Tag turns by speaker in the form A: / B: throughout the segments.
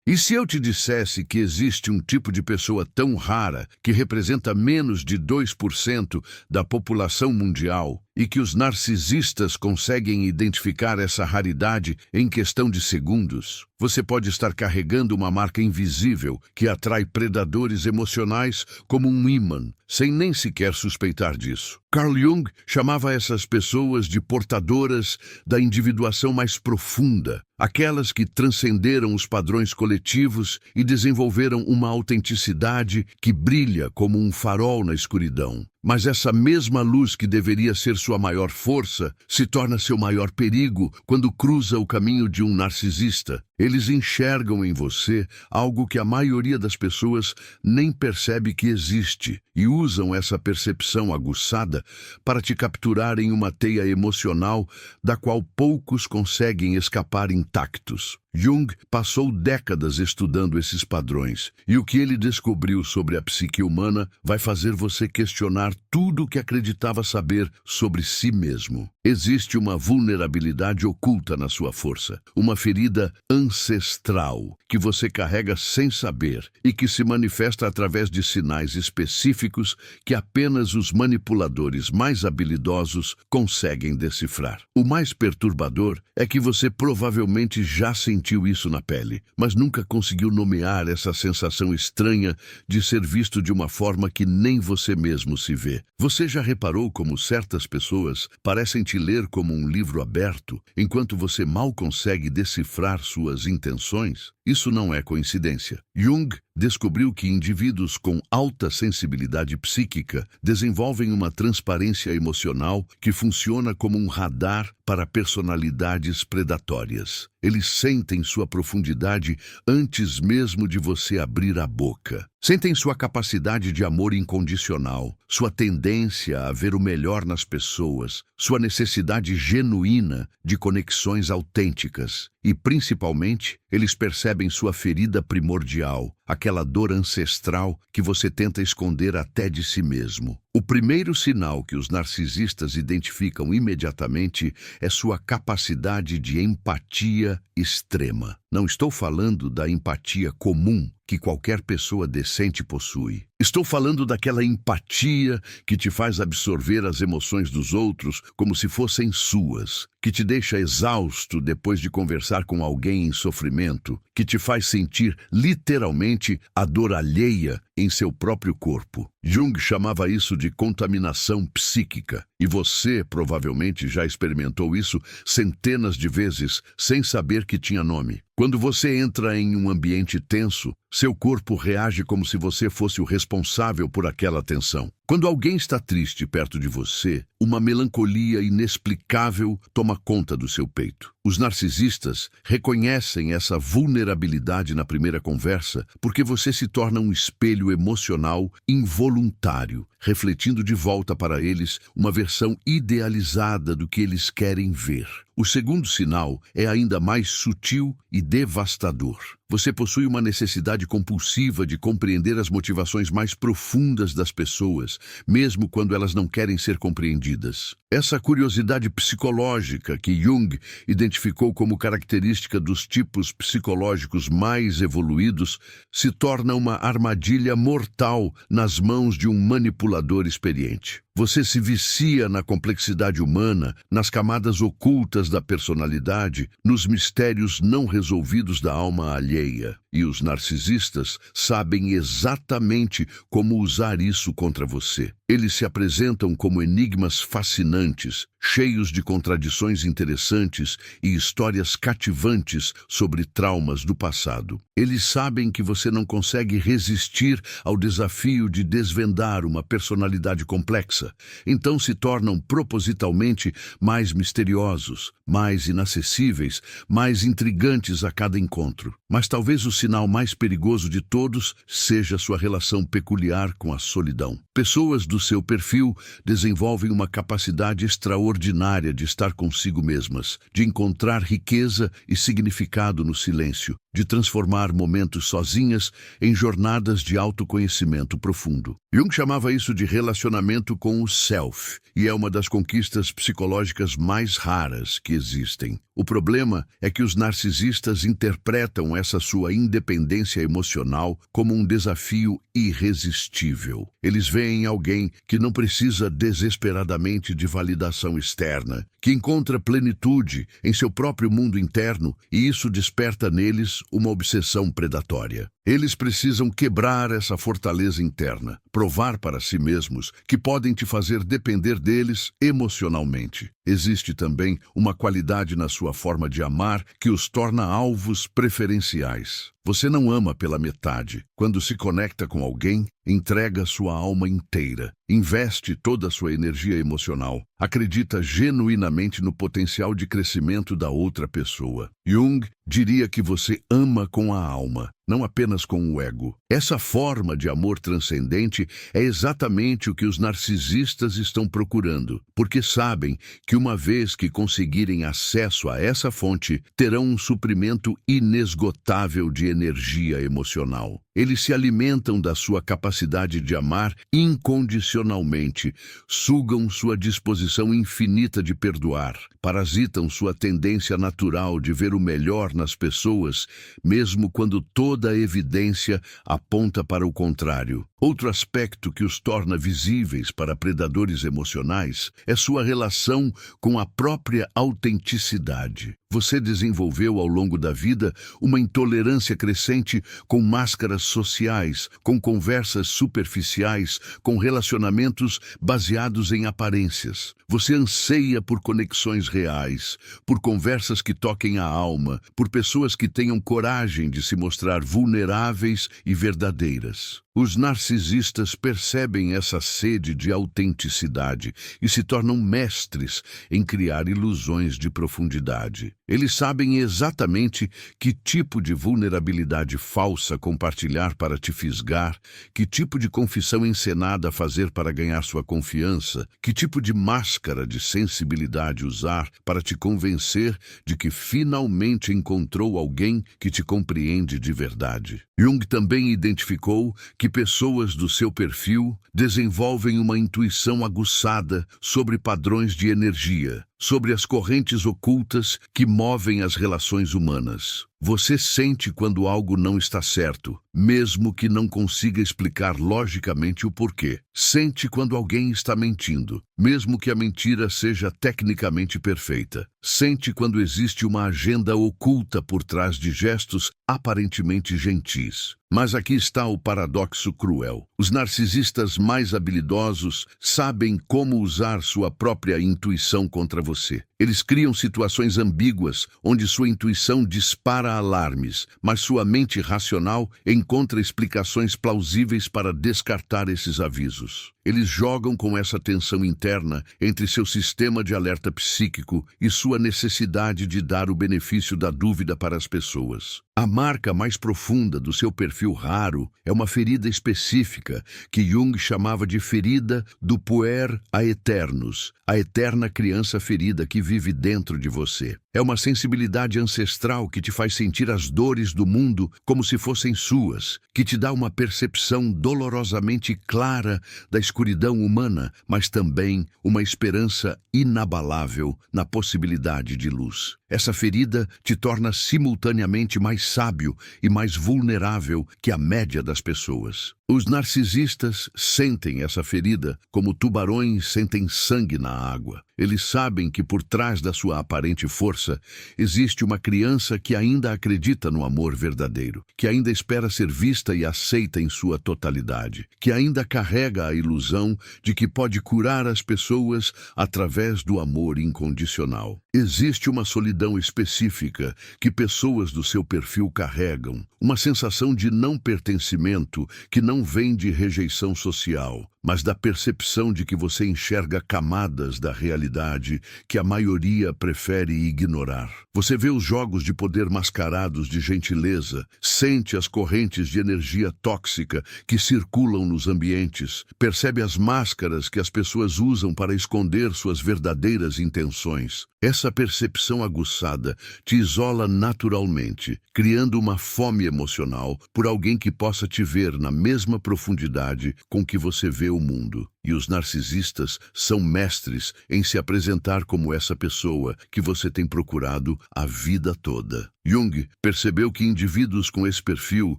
A: E se eu te dissesse que existe um tipo de pessoa tão rara que representa menos de 2% da população mundial e que os narcisistas conseguem identificar essa raridade em questão de segundos? Você pode estar carregando uma marca invisível que atrai predadores emocionais como um ímã, sem nem sequer suspeitar disso. Carl Jung chamava essas pessoas de portadoras da individuação mais profunda, aquelas que transcenderam os padrões coletivos e desenvolveram uma autenticidade que brilha como um farol na escuridão. Mas essa mesma luz que deveria ser sua maior força se torna seu maior perigo quando cruza o caminho de um narcisista. Eles enxergam em você algo que a maioria das pessoas nem percebe que existe e usam essa percepção aguçada para te capturar em uma teia emocional da qual poucos conseguem escapar intactos. Jung passou décadas estudando esses padrões, e o que ele descobriu sobre a psique humana vai fazer você questionar tudo o que acreditava saber sobre si mesmo. Existe uma vulnerabilidade oculta na sua força, uma ferida ancestral que você carrega sem saber e que se manifesta através de sinais específicos que apenas os manipuladores mais habilidosos conseguem decifrar. O mais perturbador é que você provavelmente já sentiu isso na pele, mas nunca conseguiu nomear essa sensação estranha de ser visto de uma forma que nem você mesmo se vê. Você já reparou como certas pessoas parecem te ler como um livro aberto, enquanto você mal consegue decifrar suas intenções? Isso não é coincidência. Jung descobriu que indivíduos com alta sensibilidade psíquica desenvolvem uma transparência emocional que funciona como um radar para personalidades predatórias. Eles sentem sua profundidade antes mesmo de você abrir a boca. Sentem sua capacidade de amor incondicional, sua tendência a ver o melhor nas pessoas, sua necessidade genuína de conexões autênticas. E, principalmente, eles percebem sua ferida primordial, aquela dor ancestral que você tenta esconder até de si mesmo. O primeiro sinal que os narcisistas identificam imediatamente é sua capacidade de empatia extrema. Não estou falando da empatia comum que qualquer pessoa decente possui. Estou falando daquela empatia que te faz absorver as emoções dos outros como se fossem suas, que te deixa exausto depois de conversar com alguém em sofrimento, que te faz sentir literalmente a dor alheia em seu próprio corpo. Jung chamava isso de contaminação psíquica, e você provavelmente já experimentou isso centenas de vezes sem saber que tinha nome. Quando você entra em um ambiente tenso, seu corpo reage como se você fosse o responsável por aquela tensão. Quando alguém está triste perto de você, uma melancolia inexplicável toma conta do seu peito. Os narcisistas reconhecem essa vulnerabilidade na primeira conversa porque você se torna um espelho emocional involuntário, refletindo de volta para eles uma versão idealizada do que eles querem ver. O segundo sinal é ainda mais sutil e devastador. Você possui uma necessidade compulsiva de compreender as motivações mais profundas das pessoas, mesmo quando elas não querem ser compreendidas. Essa curiosidade psicológica que Jung identificou como característica dos tipos psicológicos mais evoluídos se torna uma armadilha mortal nas mãos de um manipulador experiente. Você se vicia na complexidade humana, nas camadas ocultas da personalidade, nos mistérios não resolvidos da alma alheia. E os narcisistas sabem exatamente como usar isso contra você. Eles se apresentam como enigmas fascinantes, cheios de contradições interessantes e histórias cativantes sobre traumas do passado. Eles sabem que você não consegue resistir ao desafio de desvendar uma personalidade complexa, então se tornam propositalmente mais misteriosos, mais inacessíveis, mais intrigantes a cada encontro. Mas talvez o sinal mais perigoso de todos seja sua relação peculiar com a solidão. Pessoas do seu perfil desenvolvem uma capacidade extraordinária de estar consigo mesmas, de encontrar riqueza e significado no silêncio, de transformar momentos sozinhas em jornadas de autoconhecimento profundo. Jung chamava isso de relacionamento com com o self, e é uma das conquistas psicológicas mais raras que existem. O problema é que os narcisistas interpretam essa sua independência emocional como um desafio irresistível. Eles veem alguém que não precisa desesperadamente de validação externa, que encontra plenitude em seu próprio mundo interno, e isso desperta neles uma obsessão predatória. Eles precisam quebrar essa fortaleza interna, provar para si mesmos que podem te fazer depender deles emocionalmente. Existe também uma qualidade na sua forma de amar que os torna alvos preferenciais. Você não ama pela metade. Quando se conecta com alguém, entrega sua alma inteira, investe toda a sua energia emocional, acredita genuinamente no potencial de crescimento da outra pessoa. Jung diria que você ama com a alma, não apenas com o ego. Essa forma de amor transcendente é exatamente o que os narcisistas estão procurando, porque sabem que uma vez que conseguirem acesso a essa fonte, terão um suprimento inesgotável de energia emocional. Eles se alimentam da sua capacidade de amar incondicionalmente, sugam sua disposição infinita de perdoar, parasitam sua tendência natural de ver o melhor nas pessoas, mesmo quando toda a evidência aponta para o contrário. Outro aspecto que os torna visíveis para predadores emocionais é sua relação com a própria autenticidade. Você desenvolveu ao longo da vida uma intolerância crescente com máscaras sociais, com conversas superficiais, com relacionamentos baseados em aparências. Você anseia por conexões reais, por conversas que toquem a alma, por pessoas que tenham coragem de se mostrar vulneráveis e verdadeiras. Os narcisistas percebem essa sede de autenticidade e se tornam mestres em criar ilusões de profundidade. Eles sabem exatamente que tipo de vulnerabilidade falsa compartilhar para te fisgar, que tipo de confissão encenada fazer para ganhar sua confiança, que tipo de máscara de sensibilidade usar para te convencer de que finalmente encontrou alguém que te compreende de verdade. Jung também identificou que pessoas do seu perfil desenvolvem uma intuição aguçada sobre padrões de energia, sobre as correntes ocultas que movem as relações humanas. Você sente quando algo não está certo, mesmo que não consiga explicar logicamente o porquê. Sente quando alguém está mentindo, mesmo que a mentira seja tecnicamente perfeita. Sente quando existe uma agenda oculta por trás de gestos aparentemente gentis. Mas aqui está o paradoxo cruel. Os narcisistas mais habilidosos sabem como usar sua própria intuição contra você. Eles criam situações ambíguas, onde sua intuição dispara alarmes, mas sua mente racional encontra explicações plausíveis para descartar esses avisos. Eles jogam com essa tensão interna entre seu sistema de alerta psíquico e sua necessidade de dar o benefício da dúvida para as pessoas. A marca mais profunda do seu perfil raro é uma ferida específica que Jung chamava de ferida do puer aeternus, a eterna criança ferida que vive dentro de você. É uma sensibilidade ancestral que te faz sentir as dores do mundo como se fossem suas, que te dá uma percepção dolorosamente clara da escuridão humana, mas também uma esperança inabalável na possibilidade de luz. Essa ferida te torna simultaneamente mais sábio e mais vulnerável que a média das pessoas. Os narcisistas sentem essa ferida como tubarões sentem sangue na água. Eles sabem que por trás da sua aparente força existe uma criança que ainda acredita no amor verdadeiro, que ainda espera ser vista e aceita em sua totalidade, que ainda carrega a ilusão de que pode curar as pessoas através do amor incondicional. Existe uma solidão específica que pessoas do seu perfil carregam, uma sensação de não pertencimento que não vem de rejeição social, mas da percepção de que você enxerga camadas da realidade que a maioria prefere ignorar. Você vê os jogos de poder mascarados de gentileza, sente as correntes de energia tóxica que circulam nos ambientes, percebe as máscaras que as pessoas usam para esconder suas verdadeiras intenções. Essa percepção aguçada te isola naturalmente, criando uma fome emocional por alguém que possa te ver na mesma profundidade com que você vê o mundo. E os narcisistas são mestres em se apresentar como essa pessoa que você tem procurado a vida toda. Jung percebeu que indivíduos com esse perfil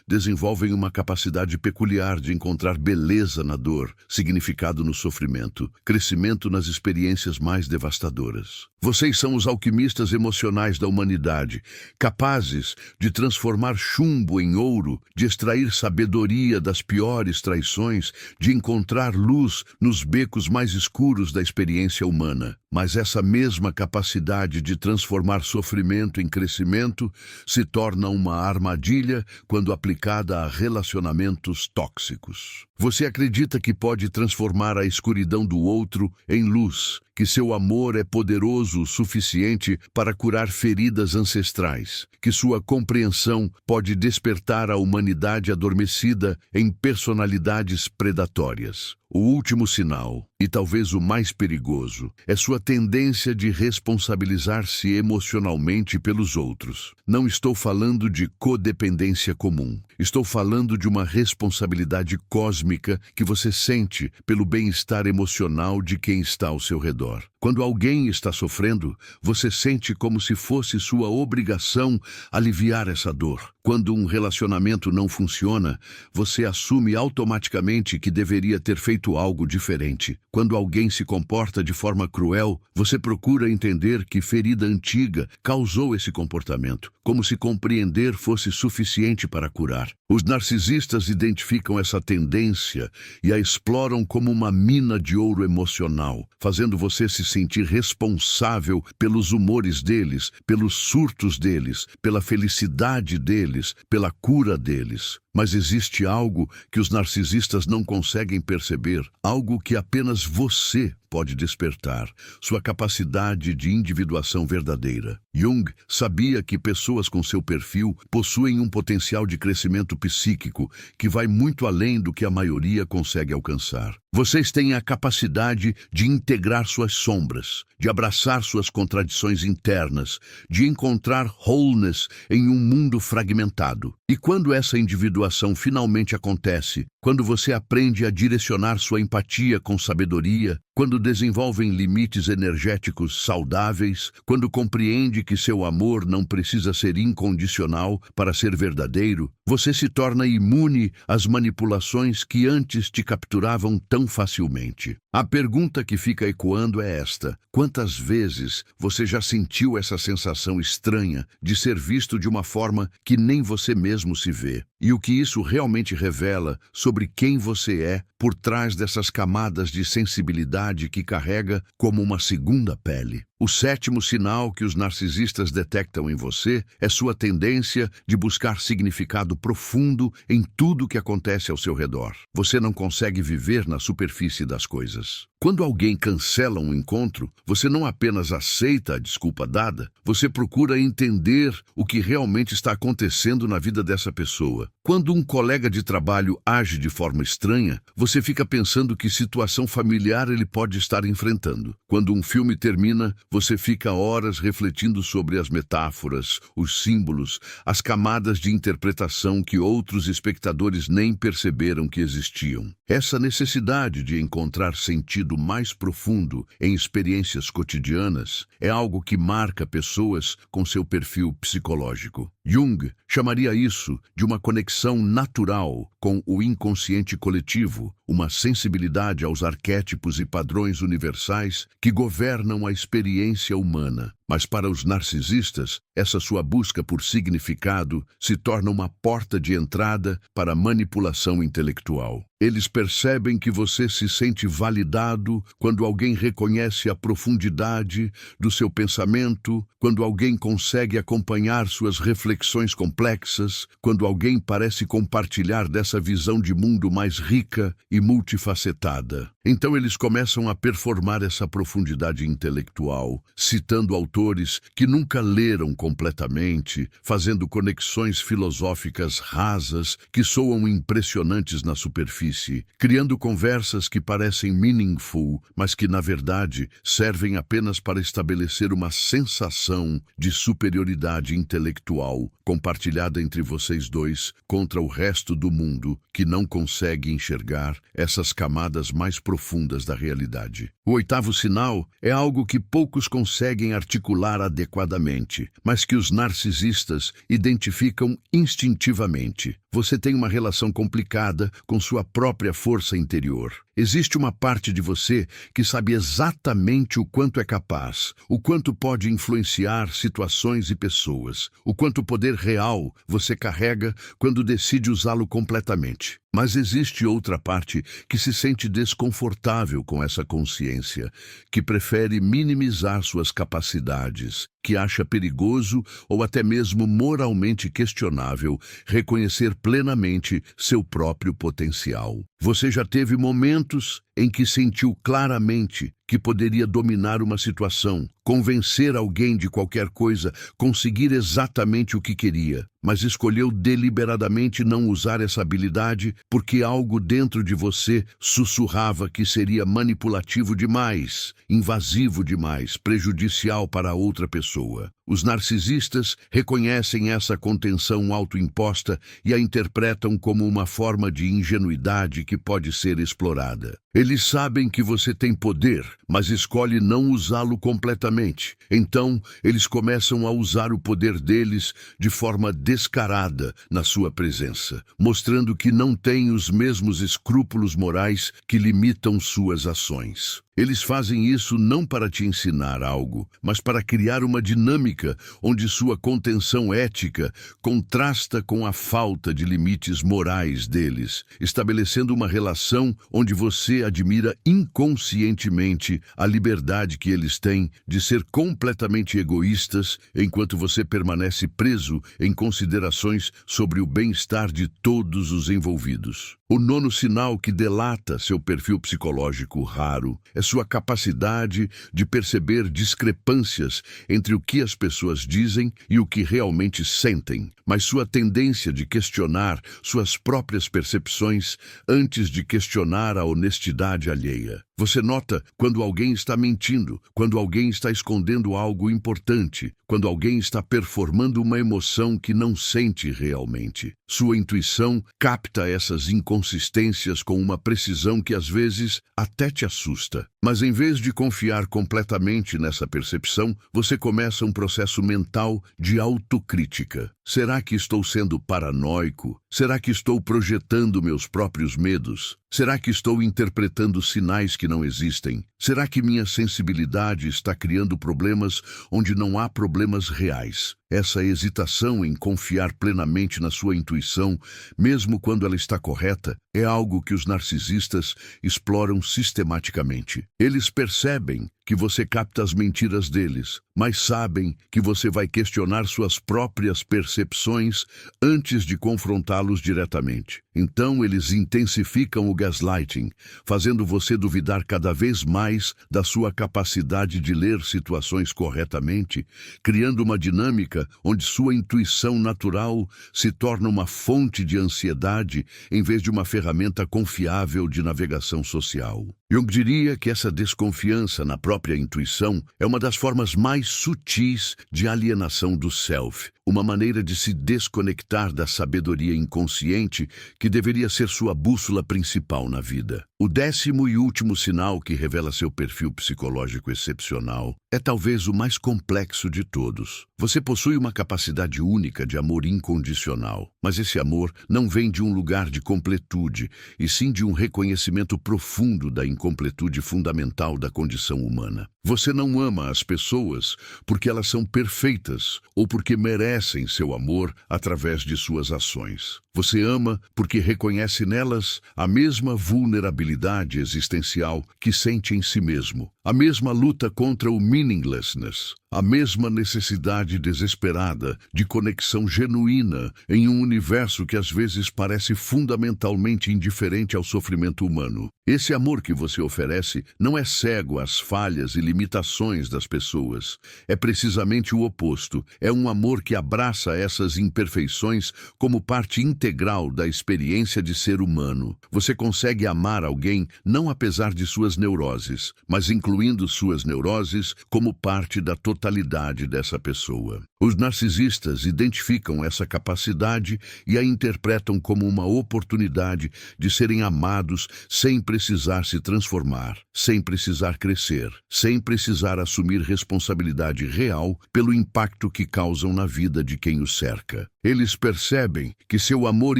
A: desenvolvem uma capacidade peculiar de encontrar beleza na dor, significado no sofrimento, crescimento nas experiências mais devastadoras. Vocês são os alquimistas emocionais da humanidade, capazes de transformar chumbo em ouro, de extrair sabedoria das piores traições, de encontrar luz nos becos mais escuros da experiência humana. Mas essa mesma capacidade de transformar sofrimento em crescimento se torna uma armadilha quando aplicada a relacionamentos tóxicos. Você acredita que pode transformar a escuridão do outro em luz, que seu amor é poderoso o suficiente para curar feridas ancestrais, que sua compreensão pode despertar a humanidade adormecida em personalidades predatórias. O último sinal, e talvez o mais perigoso, é sua tendência de responsabilizar-se emocionalmente pelos outros. Não estou falando de codependência comum. Estou falando de uma responsabilidade cósmica que você sente pelo bem-estar emocional de quem está ao seu redor. Quando alguém está sofrendo, você sente como se fosse sua obrigação aliviar essa dor. Quando um relacionamento não funciona, você assume automaticamente que deveria ter feito algo diferente. Quando alguém se comporta de forma cruel, você procura entender que ferida antiga causou esse comportamento, como se compreender fosse suficiente para curar. Os narcisistas identificam essa tendência e a exploram como uma mina de ouro emocional, fazendo você se sentir responsável pelos humores deles, pelos surtos deles, pela felicidade deles, pela cura deles. Mas existe algo que os narcisistas não conseguem perceber, algo que apenas você pode despertar, sua capacidade de individuação verdadeira. Jung sabia que pessoas com seu perfil possuem um potencial de crescimento psíquico que vai muito além do que a maioria consegue alcançar. Vocês têm a capacidade de integrar suas sombras, de abraçar suas contradições internas, de encontrar wholeness em um mundo fragmentado. E quando essa individuação finalmente acontece, quando você aprende a direcionar sua empatia com sabedoria, quando desenvolvem limites energéticos saudáveis, quando compreende que seu amor não precisa ser incondicional para ser verdadeiro, você se torna imune às manipulações que antes te capturavam tão facilmente. A pergunta que fica ecoando é esta: quantas vezes você já sentiu essa sensação estranha de ser visto de uma forma que nem você mesmo se vê? E o que isso realmente revela sobre quem você é por trás dessas camadas de sensibilidade que carrega como uma segunda pele. O sétimo sinal que os narcisistas detectam em você é sua tendência de buscar significado profundo em tudo que acontece ao seu redor. Você não consegue viver na superfície das coisas. Quando alguém cancela um encontro, você não apenas aceita a desculpa dada, você procura entender o que realmente está acontecendo na vida dessa pessoa. Quando um colega de trabalho age de forma estranha, você fica pensando que situação familiar ele pode estar enfrentando. Quando um filme termina, você fica horas refletindo sobre as metáforas, os símbolos, as camadas de interpretação que outros espectadores nem perceberam que existiam. Essa necessidade de encontrar sentido mais profundo em experiências cotidianas é algo que marca pessoas com seu perfil psicológico. Jung chamaria isso de uma conexão natural com o inconsciente coletivo, uma sensibilidade aos arquétipos e padrões universais que governam a experiência humana. Mas para os narcisistas, essa sua busca por significado se torna uma porta de entrada para a manipulação intelectual. Eles percebem que você se sente validado quando alguém reconhece a profundidade do seu pensamento, quando alguém consegue acompanhar suas reflexões complexas, quando alguém parece compartilhar dessa visão de mundo mais rica e multifacetada. Então eles começam a performar essa profundidade intelectual, citando autores que nunca leram completamente, fazendo conexões filosóficas rasas que soam impressionantes na superfície, criando conversas que parecem meaningful, mas que, na verdade, servem apenas para estabelecer uma sensação de superioridade intelectual compartilhada entre vocês dois contra o resto do mundo que não consegue enxergar essas camadas mais profundas da realidade. O oitavo sinal é algo que poucos conseguem articular adequadamente, mas que os narcisistas identificam instintivamente. Você tem uma relação complicada com sua própria força interior. Existe uma parte de você que sabe exatamente o quanto é capaz, o quanto pode influenciar situações e pessoas, o quanto poder real você carrega quando decide usá-lo completamente. Mas existe outra parte que se sente desconfortável com essa consciência, que prefere minimizar suas capacidades, que acha perigoso ou até mesmo moralmente questionável reconhecer plenamente seu próprio potencial. Você já teve momentos em que sentiu claramente que poderia dominar uma situação, convencer alguém de qualquer coisa, conseguir exatamente o que queria, mas escolheu deliberadamente não usar essa habilidade porque algo dentro de você sussurrava que seria manipulativo demais, invasivo demais, prejudicial para outra pessoa. Os narcisistas reconhecem essa contenção autoimposta e a interpretam como uma forma de ingenuidade que pode ser explorada. Eles sabem que você tem poder, mas escolhe não usá-lo completamente. Então, eles começam a usar o poder deles de forma descarada na sua presença, mostrando que não têm os mesmos escrúpulos morais que limitam suas ações. Eles fazem isso não para te ensinar algo, mas para criar uma dinâmica onde sua contenção ética contrasta com a falta de limites morais deles, estabelecendo uma relação onde você admira inconscientemente a liberdade que eles têm de ser completamente egoístas, enquanto você permanece preso em considerações sobre o bem-estar de todos os envolvidos. O nono sinal que delata seu perfil psicológico raro é sua capacidade de perceber discrepâncias entre o que as pessoas dizem e o que realmente sentem, mas sua tendência de questionar suas próprias percepções antes de questionar a honestidade alheia. Você nota quando alguém está mentindo, quando alguém está escondendo algo importante, quando alguém está performando uma emoção que não sente realmente. Sua intuição capta essas inconsistências com uma precisão que às vezes até te assusta. Mas em vez de confiar completamente nessa percepção, você começa um processo mental de autocrítica. Será que estou sendo paranoico? Será que estou projetando meus próprios medos? Será que estou interpretando sinais que não existem? Será que minha sensibilidade está criando problemas onde não há problemas reais? Essa hesitação em confiar plenamente na sua intuição, mesmo quando ela está correta, é algo que os narcisistas exploram sistematicamente. Eles percebem que você capta as mentiras deles, mas sabem que você vai questionar suas próprias percepções antes de confrontá-los diretamente. Então eles intensificam o gaslighting, fazendo você duvidar cada vez mais da sua capacidade de ler situações corretamente, criando uma dinâmica onde sua intuição natural se torna uma fonte de ansiedade em vez de uma ferramenta confiável de navegação social. Jung diria que essa desconfiança na própria intuição é uma das formas mais sutis de alienação do self, uma maneira de se desconectar da sabedoria inconsciente que deveria ser sua bússola principal na vida. O 10º e último sinal que revela seu perfil psicológico excepcional é talvez o mais complexo de todos. Você possui uma capacidade única de amor incondicional, mas esse amor não vem de um lugar de completude, e sim de um reconhecimento profundo da incompletude fundamental da condição humana. Você não ama as pessoas porque elas são perfeitas ou porque merecem seu amor através de suas ações. Você ama porque reconhece nelas a mesma vulnerabilidade existencial que sente em si mesmo, a mesma luta contra o meaninglessness, a mesma necessidade desesperada de conexão genuína em um universo que às vezes parece fundamentalmente indiferente ao sofrimento humano. Esse amor que você oferece não é cego às falhas e limitações das pessoas. É precisamente o oposto. É um amor que abraça essas imperfeições como parte integral da experiência de ser humano. Você consegue amar alguém não apesar de suas neuroses, mas incluindo suas neuroses como parte da totalidade totalidade dessa pessoa. Os narcisistas identificam essa capacidade e a interpretam como uma oportunidade de serem amados sem precisar se transformar, sem precisar crescer, sem precisar assumir responsabilidade real pelo impacto que causam na vida de quem os cerca. Eles percebem que seu amor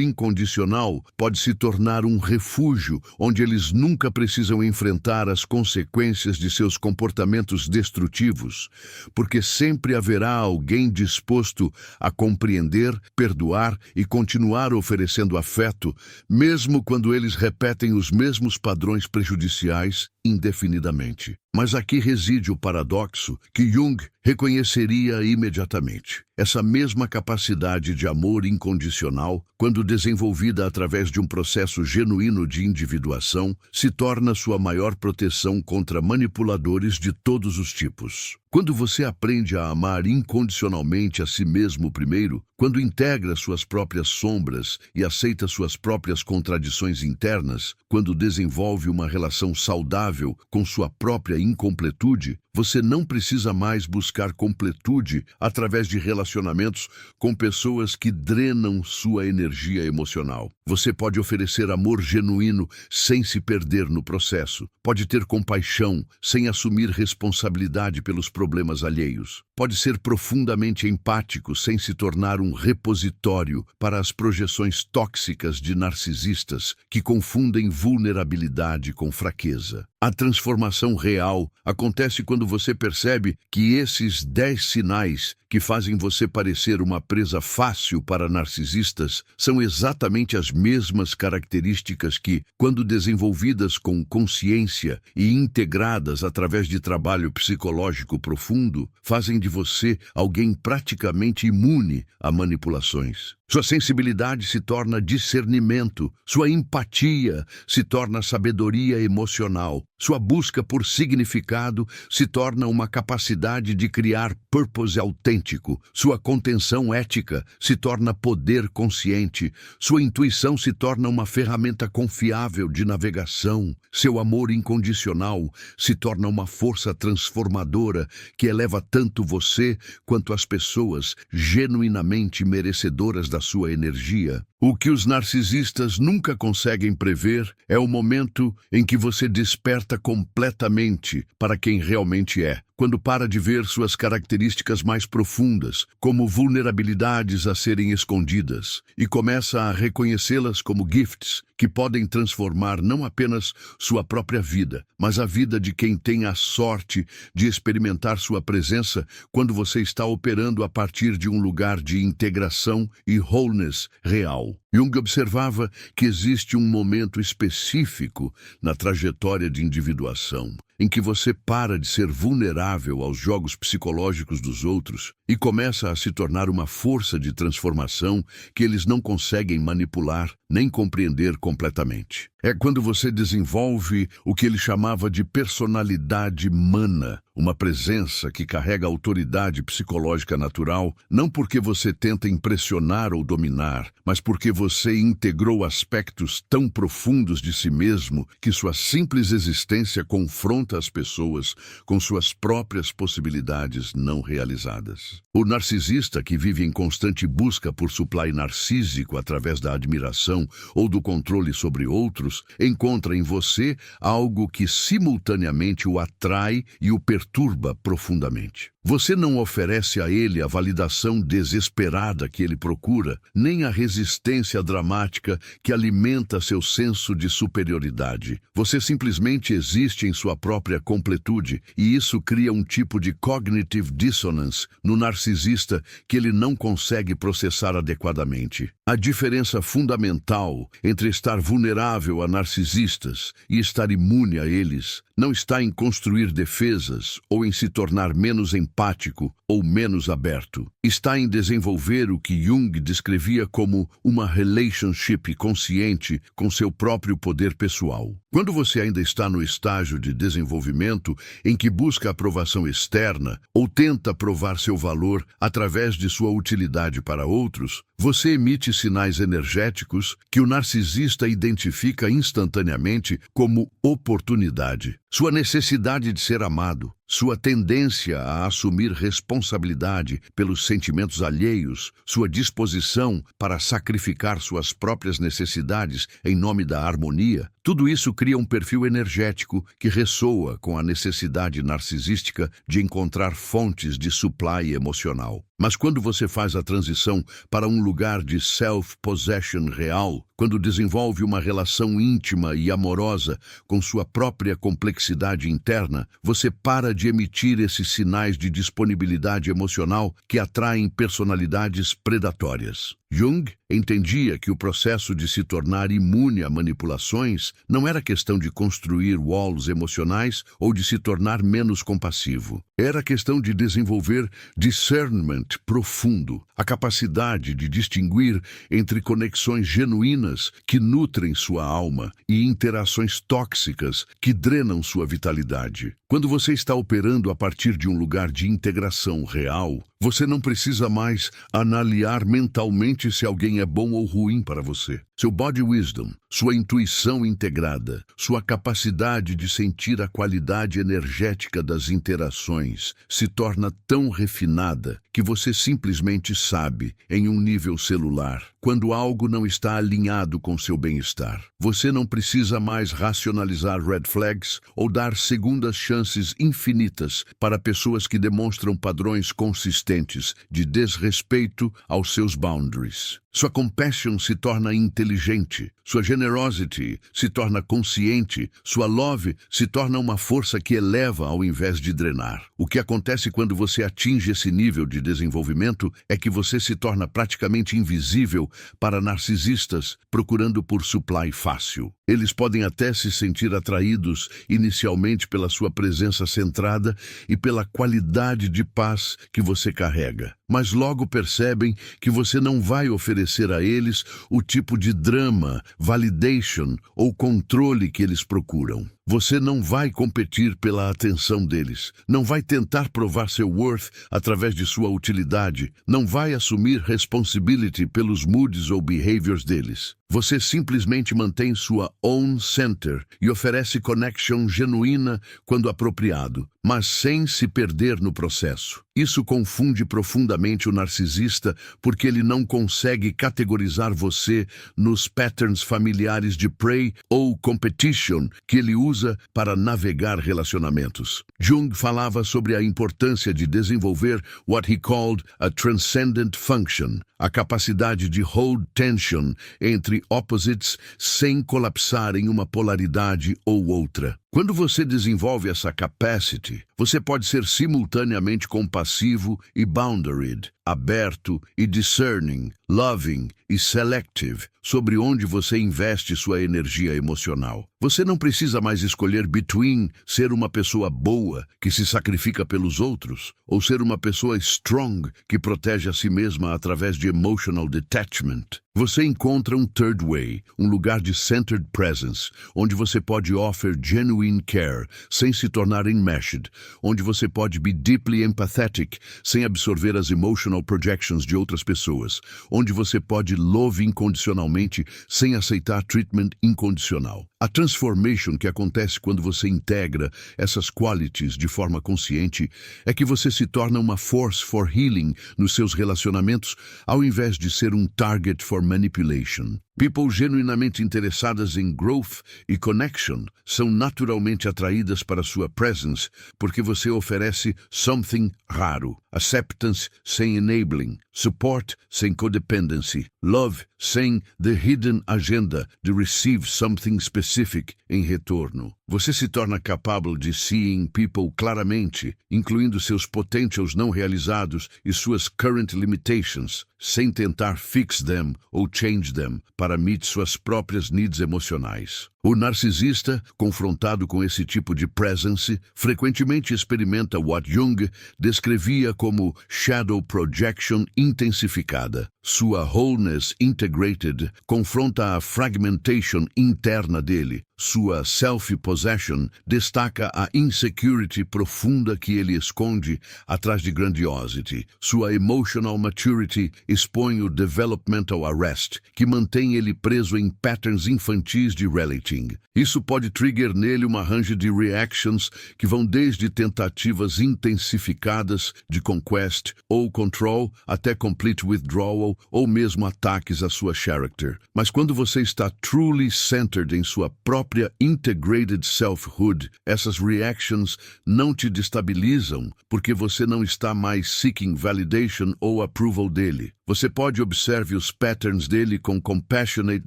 A: incondicional pode se tornar um refúgio onde eles nunca precisam enfrentar as consequências de seus comportamentos destrutivos, porque sempre haverá alguém disposto a compreender, perdoar e continuar oferecendo afeto, mesmo quando eles repetem os mesmos padrões prejudiciais indefinidamente. Mas aqui reside o paradoxo que Jung reconheceria imediatamente. Essa mesma capacidade de amor incondicional, quando desenvolvida através de um processo genuíno de individuação, se torna sua maior proteção contra manipuladores de todos os tipos. Quando você aprende a amar incondicionalmente a si mesmo primeiro, quando integra suas próprias sombras e aceita suas próprias contradições internas, quando desenvolve uma relação saudável com sua própria incompletude, você não precisa mais buscar completude através de relacionamentos com pessoas que drenam sua energia emocional. Você pode oferecer amor genuíno sem se perder no processo. Pode ter compaixão sem assumir responsabilidade pelos problemas alheios. Pode ser profundamente empático sem se tornar um repositório para as projeções tóxicas de narcisistas que confundem vulnerabilidade com fraqueza. A transformação real acontece quando você percebe que esses 10 sinais que fazem você parecer uma presa fácil para narcisistas são exatamente as mesmas características que, quando desenvolvidas com consciência e integradas através de trabalho psicológico profundo, fazem de você alguém praticamente imune a manipulações. Sua sensibilidade se torna discernimento, sua empatia se torna sabedoria emocional, sua busca por significado se torna uma capacidade de criar purpose autêntico, sua contenção ética se torna poder consciente, sua intuição se torna uma ferramenta confiável de navegação, seu amor incondicional se torna uma força transformadora que eleva tanto você quanto as pessoas genuinamente merecedoras da sua energia. O que os narcisistas nunca conseguem prever é o momento em que você desperta completamente para quem realmente é, quando para de ver suas características mais profundas, como vulnerabilidades a serem escondidas, e começa a reconhecê-las como gifts que podem transformar não apenas sua própria vida, mas a vida de quem tem a sorte de experimentar sua presença quando você está operando a partir de um lugar de integração e wholeness real. Jung observava que existe um momento específico na trajetória de individuação em que você para de ser vulnerável aos jogos psicológicos dos outros e começa a se tornar uma força de transformação que eles não conseguem manipular nem compreender completamente. É quando você desenvolve o que ele chamava de personalidade mana, uma presença que carrega autoridade psicológica natural, não porque você tenta impressionar ou dominar, mas porque você integrou aspectos tão profundos de si mesmo que sua simples existência confronta as pessoas com suas próprias possibilidades não realizadas. O narcisista, que vive em constante busca por supply narcísico através da admiração ou do controle sobre outros, encontra em você algo que simultaneamente o atrai e o perturba profundamente. Você não oferece a ele a validação desesperada que ele procura, nem a resistência dramática que alimenta seu senso de superioridade. Você simplesmente existe em sua própria completude, e isso cria um tipo de cognitive dissonance no narcisista que ele não consegue processar adequadamente. A diferença fundamental entre estar vulnerável a narcisistas e estar imune a eles não está em construir defesas ou em se tornar menos empático ou menos aberto. Está em desenvolver o que Jung descrevia como uma relationship consciente com seu próprio poder pessoal. Quando você ainda está no estágio de desenvolvimento em que busca aprovação externa ou tenta provar seu valor através de sua utilidade para outros, você emite sinais energéticos que o narcisista identifica instantaneamente como oportunidade. Sua necessidade de ser amado, Sua tendência a assumir responsabilidade pelos sentimentos alheios, sua disposição para sacrificar suas próprias necessidades em nome da harmonia, tudo isso cria um perfil energético que ressoa com a necessidade narcisística de encontrar fontes de supply emocional. Mas quando você faz a transição para um lugar de self-possession real, quando desenvolve uma relação íntima e amorosa com sua própria complexidade interna, você para de emitir esses sinais de disponibilidade emocional que atraem personalidades predatórias. Jung entendia que o processo de se tornar imune a manipulações não era questão de construir walls emocionais ou de se tornar menos compassivo. Era questão de desenvolver discernment profundo, a capacidade de distinguir entre conexões genuínas que nutrem sua alma e interações tóxicas que drenam sua vitalidade. Quando você está operando a partir de um lugar de integração real, você não precisa mais analisar mentalmente se alguém é bom ou ruim para você. Seu body wisdom, sua intuição integrada, sua capacidade de sentir a qualidade energética das interações se torna tão refinada que você simplesmente sabe, em um nível celular, quando algo não está alinhado com seu bem-estar. Você não precisa mais racionalizar red flags ou dar segundas chances infinitas para pessoas que demonstram padrões consistentes de desrespeito aos seus boundaries. Sua compassion se torna inteligente, sua generosity se torna consciente, sua love se torna uma força que eleva ao invés de drenar. O que acontece quando você atinge esse nível de desenvolvimento é que você se torna praticamente invisível para narcisistas procurando por supply fácil. Eles podem até se sentir atraídos inicialmente pela sua presença centrada e pela qualidade de paz que você carrega, mas logo percebem que você não vai oferecer a eles o tipo de drama, validation ou controle que eles procuram. Você não vai competir pela atenção deles, não vai tentar provar seu worth através de sua utilidade, não vai assumir responsibility pelos moods ou behaviors deles. Você simplesmente mantém sua own center e oferece connection genuína quando apropriado, mas sem se perder no processo. Isso confunde profundamente o narcisista porque ele não consegue categorizar você nos patterns familiares de prey ou competition que ele usa para navegar relacionamentos. Jung falava sobre a importância de desenvolver what he called a transcendent function, a capacidade de hold tension entre opposites sem colapsar em uma polaridade ou outra. Quando você desenvolve essa capacity, você pode ser simultaneamente compassivo e boundaried, aberto e discerning, loving e selective sobre onde você investe sua energia emocional. Você não precisa mais escolher between ser uma pessoa boa que se sacrifica pelos outros ou ser uma pessoa strong que protege a si mesma através de emotional detachment. Você encontra um third way, um lugar de centered presence, onde você pode offer genuine care sem se tornar enmeshed, onde você pode be deeply empathetic sem absorver as emotional projections de outras pessoas, onde você pode love incondicionalmente sem aceitar treatment incondicional. A transformation que acontece quando você integra essas qualities de forma consciente é que você se torna uma force for healing nos seus relacionamentos ao invés de ser um target for manipulation. People genuinamente interessadas em growth e connection são naturalmente atraídas para sua presence porque você oferece something raro, acceptance sem enabling, support sem codependency, love sem the hidden agenda de receive something specific em retorno. Você se torna capaz de seeing people claramente, incluindo seus potentials não realizados e suas current limitations, sem tentar fix them ou change them para meet suas próprias needs emocionais. O narcisista, confrontado com esse tipo de presence, frequentemente experimenta what Jung descrevia como shadow projection intensificada. Sua wholeness integrated confronta a fragmentation interna dele. Sua self-possession destaca a insecurity profunda que ele esconde atrás de grandiosity. Sua emotional maturity expõe o developmental arrest, que mantém ele preso em patterns infantis de relating. Isso pode trigger nele uma range de reactions que vão desde tentativas intensificadas de conquest ou control até complete withdrawal ou mesmo ataques à sua character. Mas quando você está truly centered em sua própria integrated selfhood, essas reactions não te destabilizam porque você não está mais seeking validation ou approval dele. Você pode observar os patterns dele com compassionate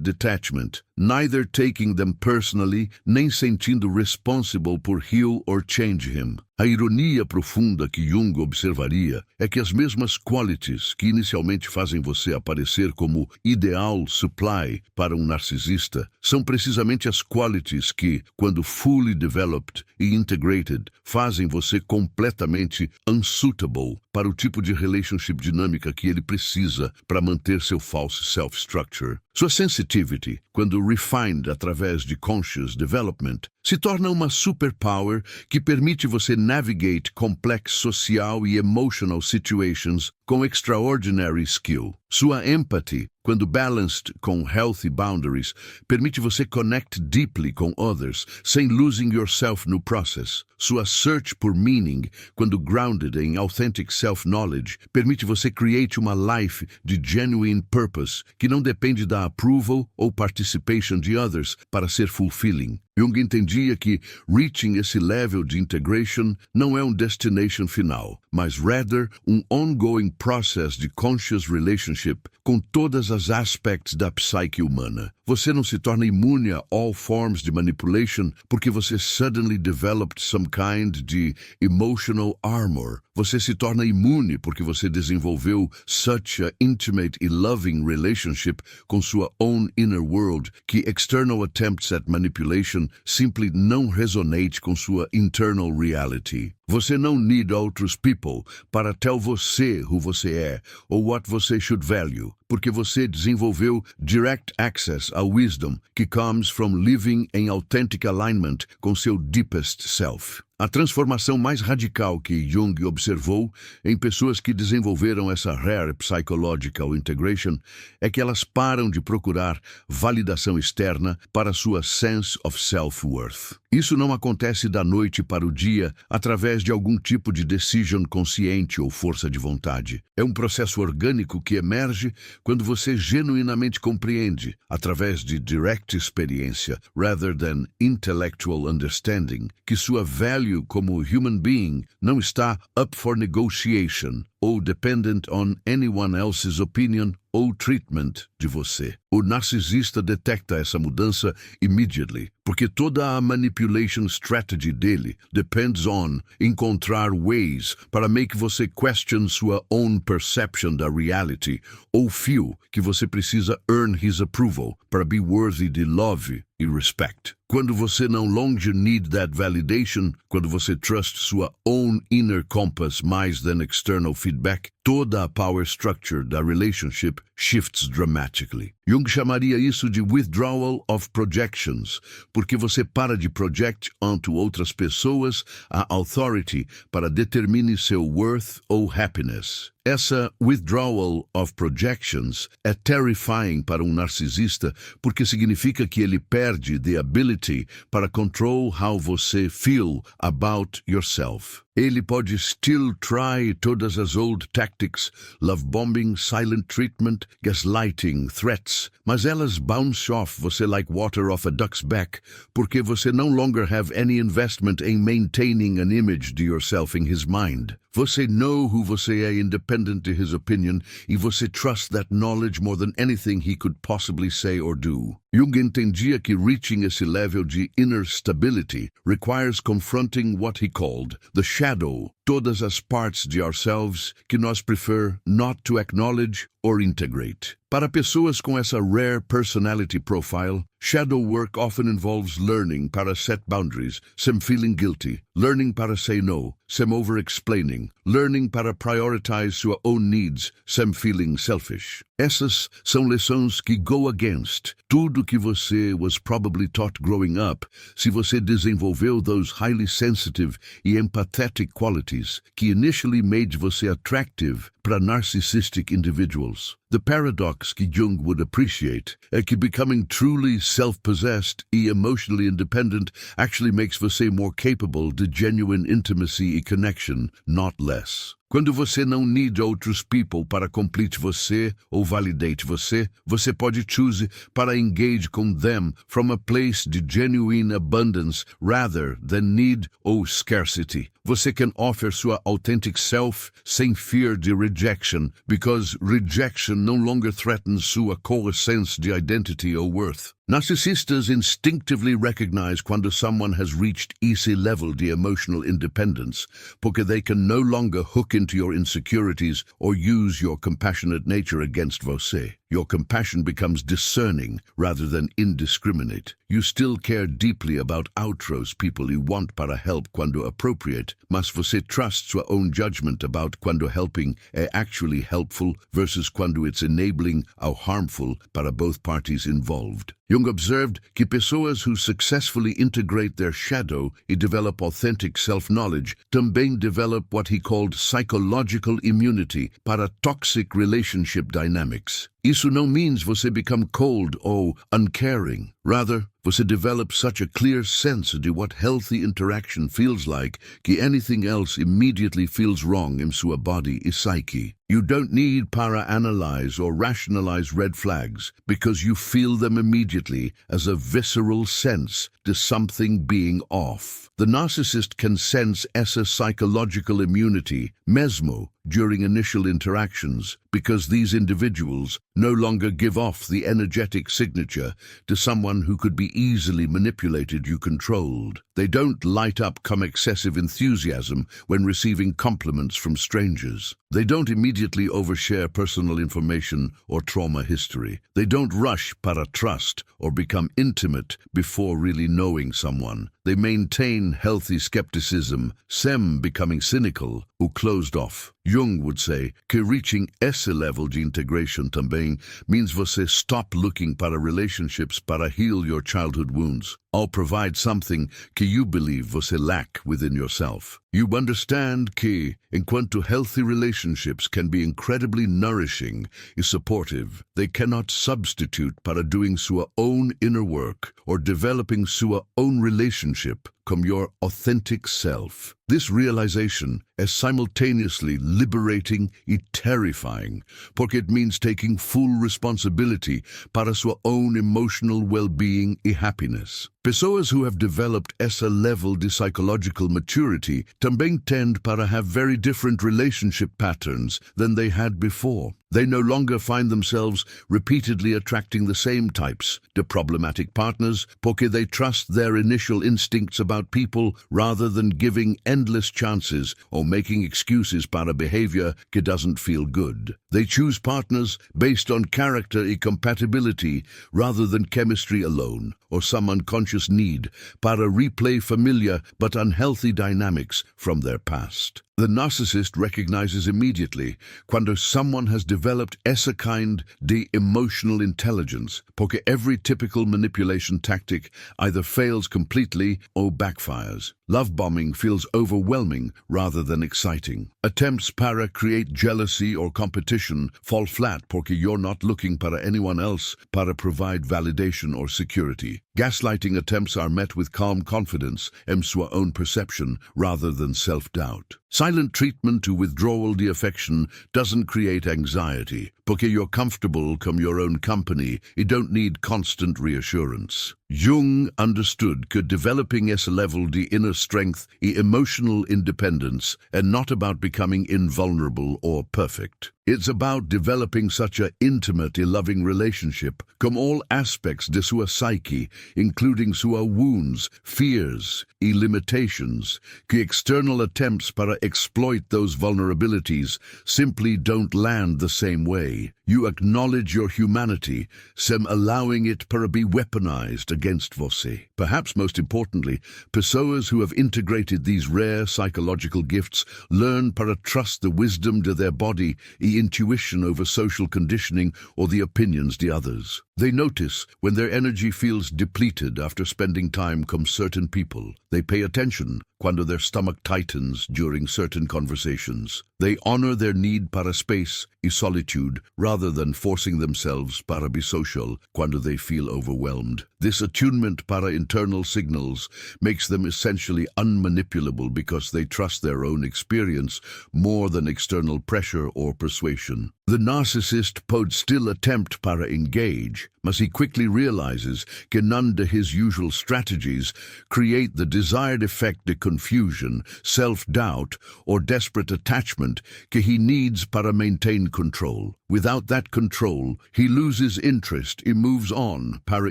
A: detachment, neither taking them personally, nem sentindo responsible por heal or change him. A ironia profunda que Jung observaria é que as mesmas qualities que inicialmente fazem você aparecer como ideal supply para um narcisista são precisamente as qualities que, quando fully developed e integrated, fazem você completamente unsuitable para o tipo de relationship dinâmica que ele precisa para manter seu false self-structure. Sua sensitivity, quando refined através de conscious development, se torna uma superpower que permite você navigate complex social e emotional situations com extraordinary skill. Sua empathy, quando balanced com healthy boundaries, permite você connect deeply com others, sem losing yourself no process. Sua search por meaning, quando grounded em authentic self-knowledge, permite você create uma life de genuine purpose, que não depende da approval ou participation de others para ser fulfilling. Jung entendia que reaching esse level de integration não é um destination final, mas rather um ongoing process de conscious relationship com todas as aspects da psique humana. Você não se torna imune a all forms de manipulation porque você suddenly developed some kind de emotional armor. Você se torna imune porque você desenvolveu such a intimate e loving relationship com sua own inner world que external attempts at manipulation simply não resonate com sua internal reality. Você não need outros people para tell você who você é ou what você should value, porque você desenvolveu direct access a wisdom que comes from living em authentic alignment com seu deepest self. A transformação mais radical que Jung observou em pessoas que desenvolveram essa rare psychological integration é que elas param de procurar validação externa para sua sense of self-worth. Isso não acontece da noite para o dia através de algum tipo de decision consciente ou força de vontade. É um processo orgânico que emerge quando você genuinamente compreende, através de direct experiência, rather than intellectual understanding, que sua value como human being não está up for negotiation ou dependent on anyone else's opinion ou treatment de você. O narcisista detecta essa mudança immediately, porque toda a manipulation strategy dele depends on encontrar ways para make você question sua own perception da reality ou feel que você precisa earn his approval para be worthy de love e respect. Quando você não longer need that validation, quando você trust sua own inner compass mais than external feedback, toda a power structure da relationship shifts dramatically. Jung chamaria isso de withdrawal of projections, porque você para de project onto outras pessoas a authority para determine seu worth ou happiness. Essa withdrawal of projections é terrifying para um narcisista porque significa que ele perde the ability para control how você feel about yourself. Ele pode still try todas as old tactics, love bombing, silent treatment, gaslighting, threats, mas elas bounce off você like water off a duck's back porque você no longer have any investment em maintaining an image de yourself in his mind. Você know who você é independent de his opinion e você trust that knowledge more than anything he could possibly say or do. Jung entendia que reaching esse level de inner stability requires confronting what he called the shadow, todas as partes de ourselves que nós prefer not to acknowledge or integrate. Para pessoas com essa rare personality profile, shadow work often involves learning para set boundaries, sem feeling guilty, learning para say no, sem over-explaining, learning para prioritize sua own needs, sem feeling selfish. Essas são lições que go against tudo que você was probably taught growing up se você desenvolveu those highly sensitive e empathetic qualities que initially made você attractive para narcissistic individuals. The paradox que Jung would appreciate é que becoming truly self-possessed e emotionally independent actually makes você more capable de genuine intimacy e connection, not less. Quando você não need outros people para complete você ou validate você, você pode choose para engage com them from a place de genuine abundance rather than need ou scarcity. Você can offer sua authentic self sem fear de rejection, because rejection no longer threatens sua core sense de identity or worth. Narcissistas instinctively recognize quando someone has reached esse level de emotional independence, porque they can no longer hook into your insecurities or use your compassionate nature against você. Your compassion becomes discerning rather than indiscriminate. You still care deeply about outros people you want para help quando appropriate, mas você trust sua own judgment about quando helping é actually helpful versus quando it's enabling or harmful para both parties involved. Jung observed que pessoas who successfully integrate their shadow e develop authentic self-knowledge também develop what he called psychological immunity para toxic relationship dynamics. Isso não means você become cold or uncaring. Rather, você develop such a clear sense de what healthy interaction feels like que anything else immediately feels wrong in sua body e psyche. You don't need para analyze or rationalize red flags because you feel them immediately as a visceral sense to something being off. The narcissist can sense essa psychological immunity, mesmo, during initial interactions because these individuals no longer give off the energetic signature to someone who could be easily manipulated or controlled. They don't light up come excessive enthusiasm when receiving compliments from strangers. They don't immediately overshare personal information or trauma history. They don't rush para trust or become intimate before really knowing someone. They maintain healthy skepticism, sem becoming cynical or closed off. Jung would say que reaching esse level de integration também means você stop looking para relationships para heal your childhood wounds or provide something que you believe você lack within yourself. You understand que, enquanto healthy relationships can be incredibly nourishing and supportive, they cannot substitute para doing sua own inner work or developing sua own relationship come your authentic self. This realization is simultaneously liberating and terrifying, porque it means taking full responsibility para sua own emotional well-being and happiness. Pessoas who have developed esse level de psychological maturity também tend para have very different relationship patterns than they had before. They no longer find themselves repeatedly attracting the same types de problematic partners porque they trust their initial instincts about people rather than giving endless chances or making excuses para behavior que doesn't feel good. They choose partners based on character and compatibility rather than chemistry alone or some unconscious need para replay familiar but unhealthy dynamics from their past. The narcissist recognizes immediately quando someone has developed essa kind de emotional intelligence, porque every typical manipulation tactic either fails completely or backfires. Love bombing feels overwhelming rather than exciting. Attempts para create jealousy or competition fall flat porque you're not looking para anyone else para provide validation or security. Gaslighting attempts are met with calm confidence in sua own perception rather than self-doubt. Silent treatment to withdrawal de affection doesn't create anxiety, porque you're comfortable come your own company, you don't need constant reassurance. Jung understood que developing esse level de inner strength e emotional independence and not about becoming invulnerable or perfect. It's about developing such an intimate and loving relationship come all aspects de sua psyche, including sua wounds, fears, and limitations, que external attempts para exploit those vulnerabilities simply don't land the same way. You acknowledge your humanity, sem allowing it para be weaponized against você. Perhaps most importantly, pessoas who have integrated these rare psychological gifts learn para trust the wisdom de their body e intuition over social conditioning or the opinions de others. They notice when their energy feels depleted after spending time com certain people. They pay attention quando their stomach tightens during certain conversations. They honor their need para space e solitude rather than forcing themselves para be social quando they feel overwhelmed. This attunement para internal signals makes them essentially unmanipulable because they trust their own experience more than external pressure or persuasion. The narcissist pode still attempt para engage, mas he quickly realizes que none de his usual strategies create the desired effect de confusion, self-doubt, or desperate attachment que he needs para maintain control. Without that control, he loses interest e moves on para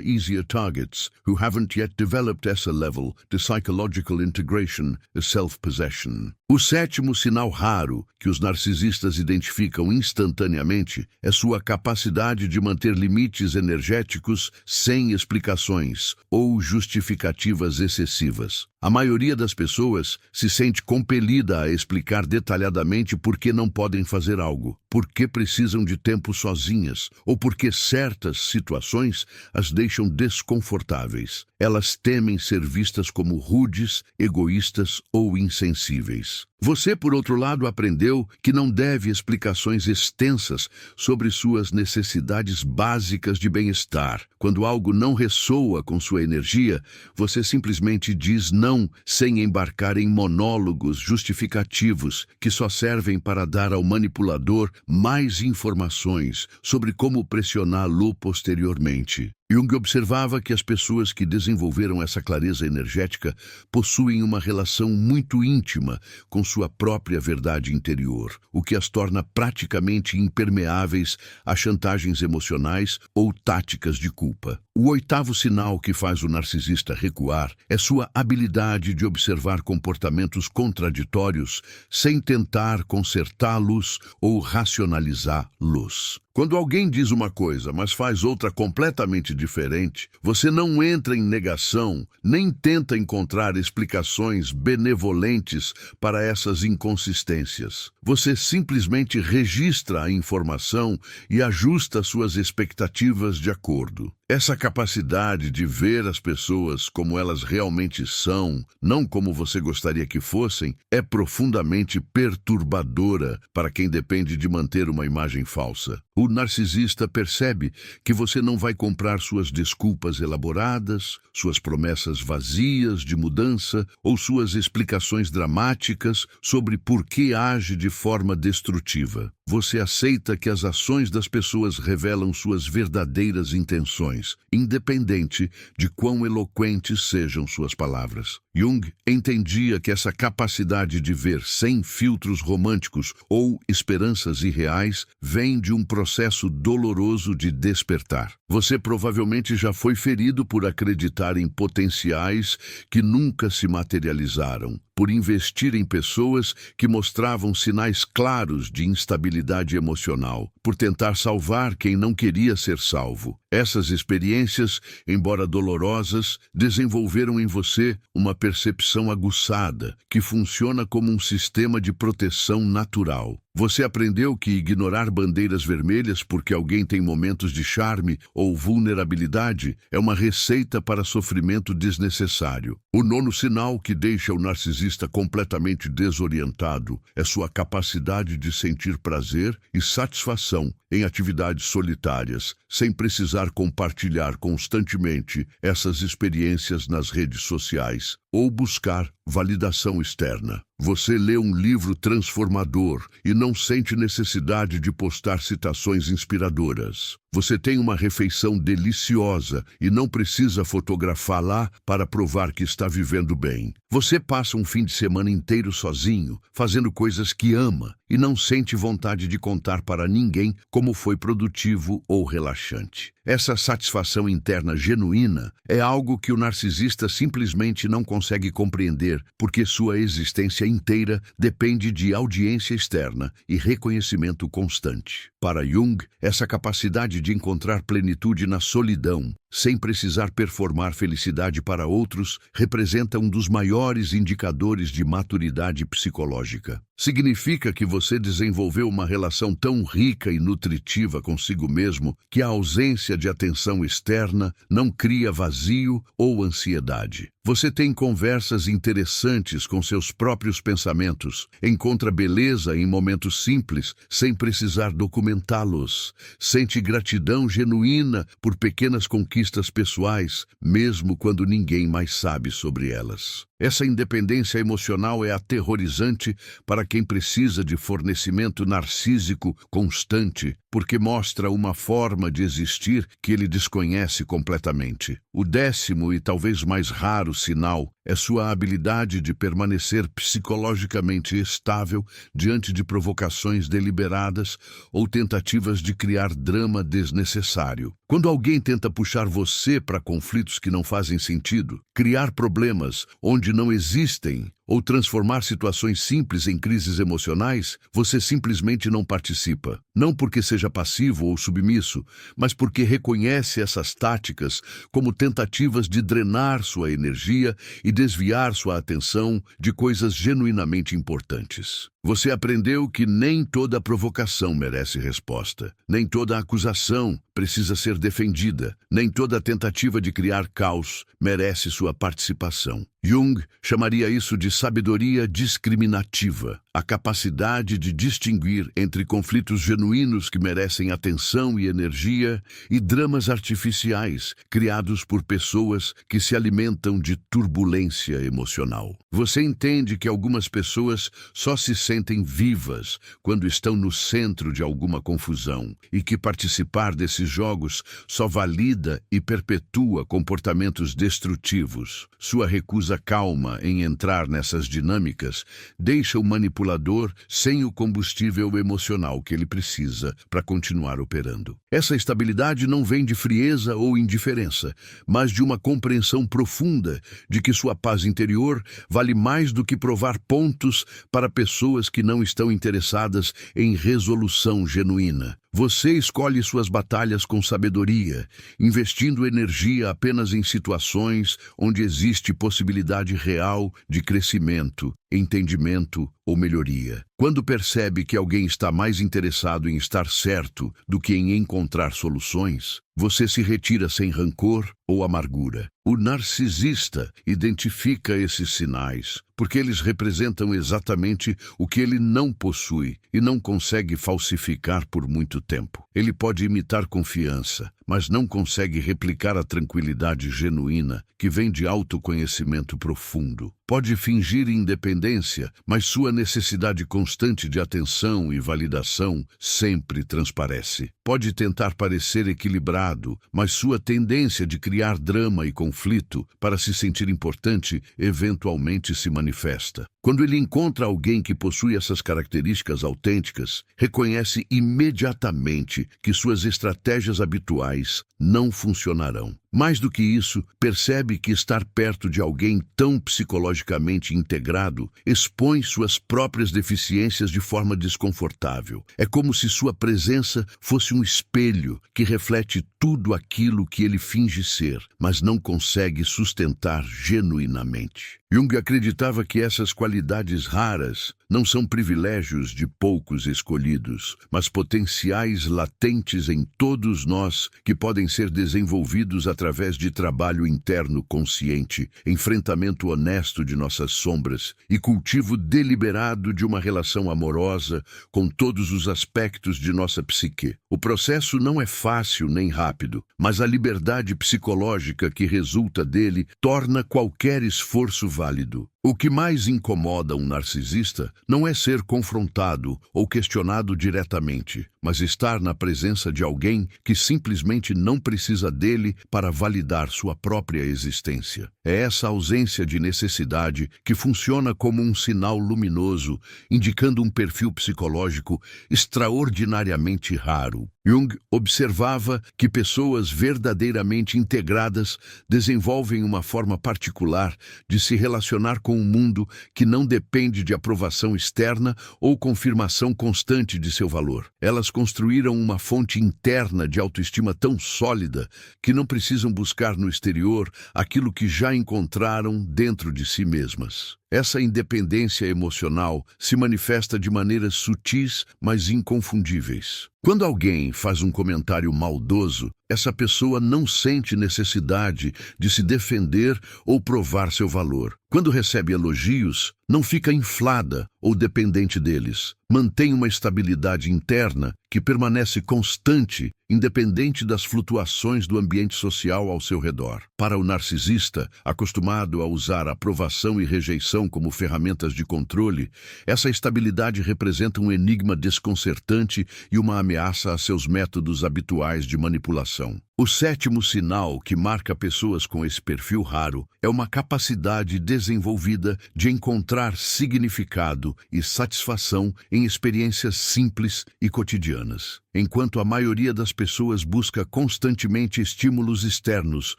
A: easier targets who haven't yet developed essa level de psychological integration e self-possession. O sétimo sinal raro que os narcisistas identificam instantaneamente é sua capacidade de manter limites energéticos sem explicações ou justificativas excessivas. A maioria das pessoas se sente compelida a explicar detalhadamente por que não podem fazer algo, por que precisam de tempo sozinhas ou por que certas situações as deixam desconfortáveis. Elas temem ser vistas como rudes, egoístas ou insensíveis. Você, por outro lado, aprendeu que não deve explicações extensas sobre suas necessidades básicas de bem-estar. Quando algo não ressoa com sua energia, você simplesmente diz não, sem embarcar em monólogos justificativos que só servem para dar ao manipulador mais informações sobre como pressioná-lo posteriormente. Jung observava que as pessoas que desenvolveram essa clareza energética possuem uma relação muito íntima com sua própria verdade interior, o que as torna praticamente impermeáveis a chantagens emocionais ou táticas de culpa. O oitavo sinal que faz o narcisista recuar é sua habilidade de observar comportamentos contraditórios sem tentar consertá-los ou racionalizá-los. Quando alguém diz uma coisa, mas faz outra completamente diferente, você não entra em negação, nem tenta encontrar explicações benevolentes para essas inconsistências. Você simplesmente registra a informação e ajusta suas expectativas de acordo. Essa capacidade de ver as pessoas como elas realmente são, não como você gostaria que fossem, é profundamente perturbadora para quem depende de manter uma imagem falsa. O narcisista percebe que você não vai comprar suas desculpas elaboradas, suas promessas vazias de mudança ou suas explicações dramáticas sobre por que age de forma destrutiva. Você aceita que as ações das pessoas revelam suas verdadeiras intenções, independente de quão eloquentes sejam suas palavras. Jung entendia que essa capacidade de ver sem filtros românticos ou esperanças irreais vem de um processo doloroso de despertar. Você provavelmente já foi ferido por acreditar em potenciais que nunca se materializaram, por investir em pessoas que mostravam sinais claros de instabilidade emocional, por tentar salvar quem não queria ser salvo. Essas experiências, embora dolorosas, desenvolveram em você uma percepção aguçada, que funciona como um sistema de proteção natural. Você aprendeu que ignorar bandeiras vermelhas porque alguém tem momentos de charme ou vulnerabilidade é uma receita para sofrimento desnecessário. O nono sinal que deixa o narcisista completamente desorientado é sua capacidade de sentir prazer e satisfação em atividades solitárias, sem precisar compartilhar constantemente essas experiências nas redes sociais ou buscar validação externa. Você lê um livro transformador e não sente necessidade de postar citações inspiradoras. Você tem uma refeição deliciosa e não precisa fotografá-la para provar que está vivendo bem. Você passa um fim de semana inteiro sozinho, fazendo coisas que ama e não sente vontade de contar para ninguém como foi produtivo ou relaxante. Essa satisfação interna genuína é algo que o narcisista simplesmente não consegue compreender, porque sua existência inteira depende de audiência externa e reconhecimento constante. Para Jung, essa capacidade de encontrar plenitude na solidão, sem precisar performar felicidade para outros, representa um dos maiores indicadores de maturidade psicológica. Significa que você desenvolveu uma relação tão rica e nutritiva consigo mesmo que a ausência de atenção externa não cria vazio ou ansiedade. Você tem conversas interessantes com seus próprios pensamentos, encontra beleza em momentos simples, sem precisar documentá-los, sente gratidão genuína por pequenas conquistas pessoais, mesmo quando ninguém mais sabe sobre elas. Essa independência emocional é aterrorizante para quem precisa de fornecimento narcísico constante, porque mostra uma forma de existir que ele desconhece completamente. O 10º e talvez mais raro sinal é sua habilidade de permanecer psicologicamente estável diante de provocações deliberadas ou tentativas de criar drama desnecessário. Quando alguém tenta puxar você para conflitos que não fazem sentido, criar problemas onde não existem ou transformar situações simples em crises emocionais, você simplesmente não participa. Não porque seja passivo ou submisso, mas porque reconhece essas táticas como tentativas de drenar sua energia e desviar sua atenção de coisas genuinamente importantes. Você aprendeu que nem toda provocação merece resposta, nem toda acusação precisa ser defendida, nem toda tentativa de criar caos merece sua participação. Jung chamaria isso de sabedoria discriminativa, a capacidade de distinguir entre conflitos genuínos que merecem atenção e energia e dramas artificiais criados por pessoas que se alimentam de turbulência emocional. Você entende que algumas pessoas só se sentem vivas quando estão no centro de alguma confusão e que participar desses jogos só valida e perpetua comportamentos destrutivos. Sua recusa calma em entrar nessas dinâmicas deixa o manipulador sem o combustível emocional que ele precisa para continuar operando. Essa estabilidade não vem de frieza ou indiferença, mas de uma compreensão profunda de que sua paz interior vale mais do que provar pontos para pessoas que não estão interessadas em resolução genuína. Você escolhe suas batalhas com sabedoria, investindo energia apenas em situações onde existe possibilidade real de crescimento, entendimento ou melhoria. Quando percebe que alguém está mais interessado em estar certo do que em encontrar soluções, você se retira sem rancor ou amargura. O narcisista identifica esses sinais, porque eles representam exatamente o que ele não possui e não consegue falsificar por muito tempo. Ele pode imitar confiança, mas não consegue replicar a tranquilidade genuína que vem de autoconhecimento profundo. Pode fingir independência, mas sua necessidade constante de atenção e validação sempre transparece. Pode tentar parecer equilibrado, mas sua tendência de criar drama e conflito para se sentir importante eventualmente se manifesta. Quando ele encontra alguém que possui essas características autênticas, reconhece imediatamente que suas estratégias habituais não funcionarão. Mais do que isso, percebe que estar perto de alguém tão psicologicamente integrado expõe suas próprias deficiências de forma desconfortável. É como se sua presença fosse um espelho que reflete tudo aquilo que ele finge ser, mas não consegue sustentar genuinamente. Jung acreditava que essas qualidades raras não são privilégios de poucos escolhidos, mas potenciais latentes em todos nós que podem ser desenvolvidos através de trabalho interno consciente, enfrentamento honesto de nossas sombras e cultivo deliberado de uma relação amorosa com todos os aspectos de nossa psique. O processo não é fácil nem rápido, mas a liberdade psicológica que resulta dele torna qualquer esforço válido. O que mais incomoda um narcisista não é ser confrontado ou questionado diretamente, mas estar na presença de alguém que simplesmente não precisa dele para validar sua própria existência. É essa ausência de necessidade que funciona como um sinal luminoso, indicando um perfil psicológico extraordinariamente raro. Jung observava que pessoas verdadeiramente integradas desenvolvem uma forma particular de se relacionar com o mundo que não depende de aprovação externa ou confirmação constante de seu valor. Elas construíram uma fonte interna de autoestima tão sólida que não precisam buscar no exterior aquilo que já encontraram dentro de si mesmas. Essa independência emocional se manifesta de maneiras sutis, mas inconfundíveis. Quando alguém faz um comentário maldoso, essa pessoa não sente necessidade de se defender ou provar seu valor. Quando recebe elogios, não fica inflada ou dependente deles. Mantém uma estabilidade interna que permanece constante, independente das flutuações do ambiente social ao seu redor. Para o narcisista, acostumado a usar aprovação e rejeição como ferramentas de controle, essa estabilidade representa um enigma desconcertante e uma ameaça a seus métodos habituais de manipulação. O sétimo sinal que marca pessoas com esse perfil raro é uma capacidade desenvolvida de encontrar significado e satisfação em experiências simples e cotidianas. Enquanto a maioria das pessoas busca constantemente estímulos externos,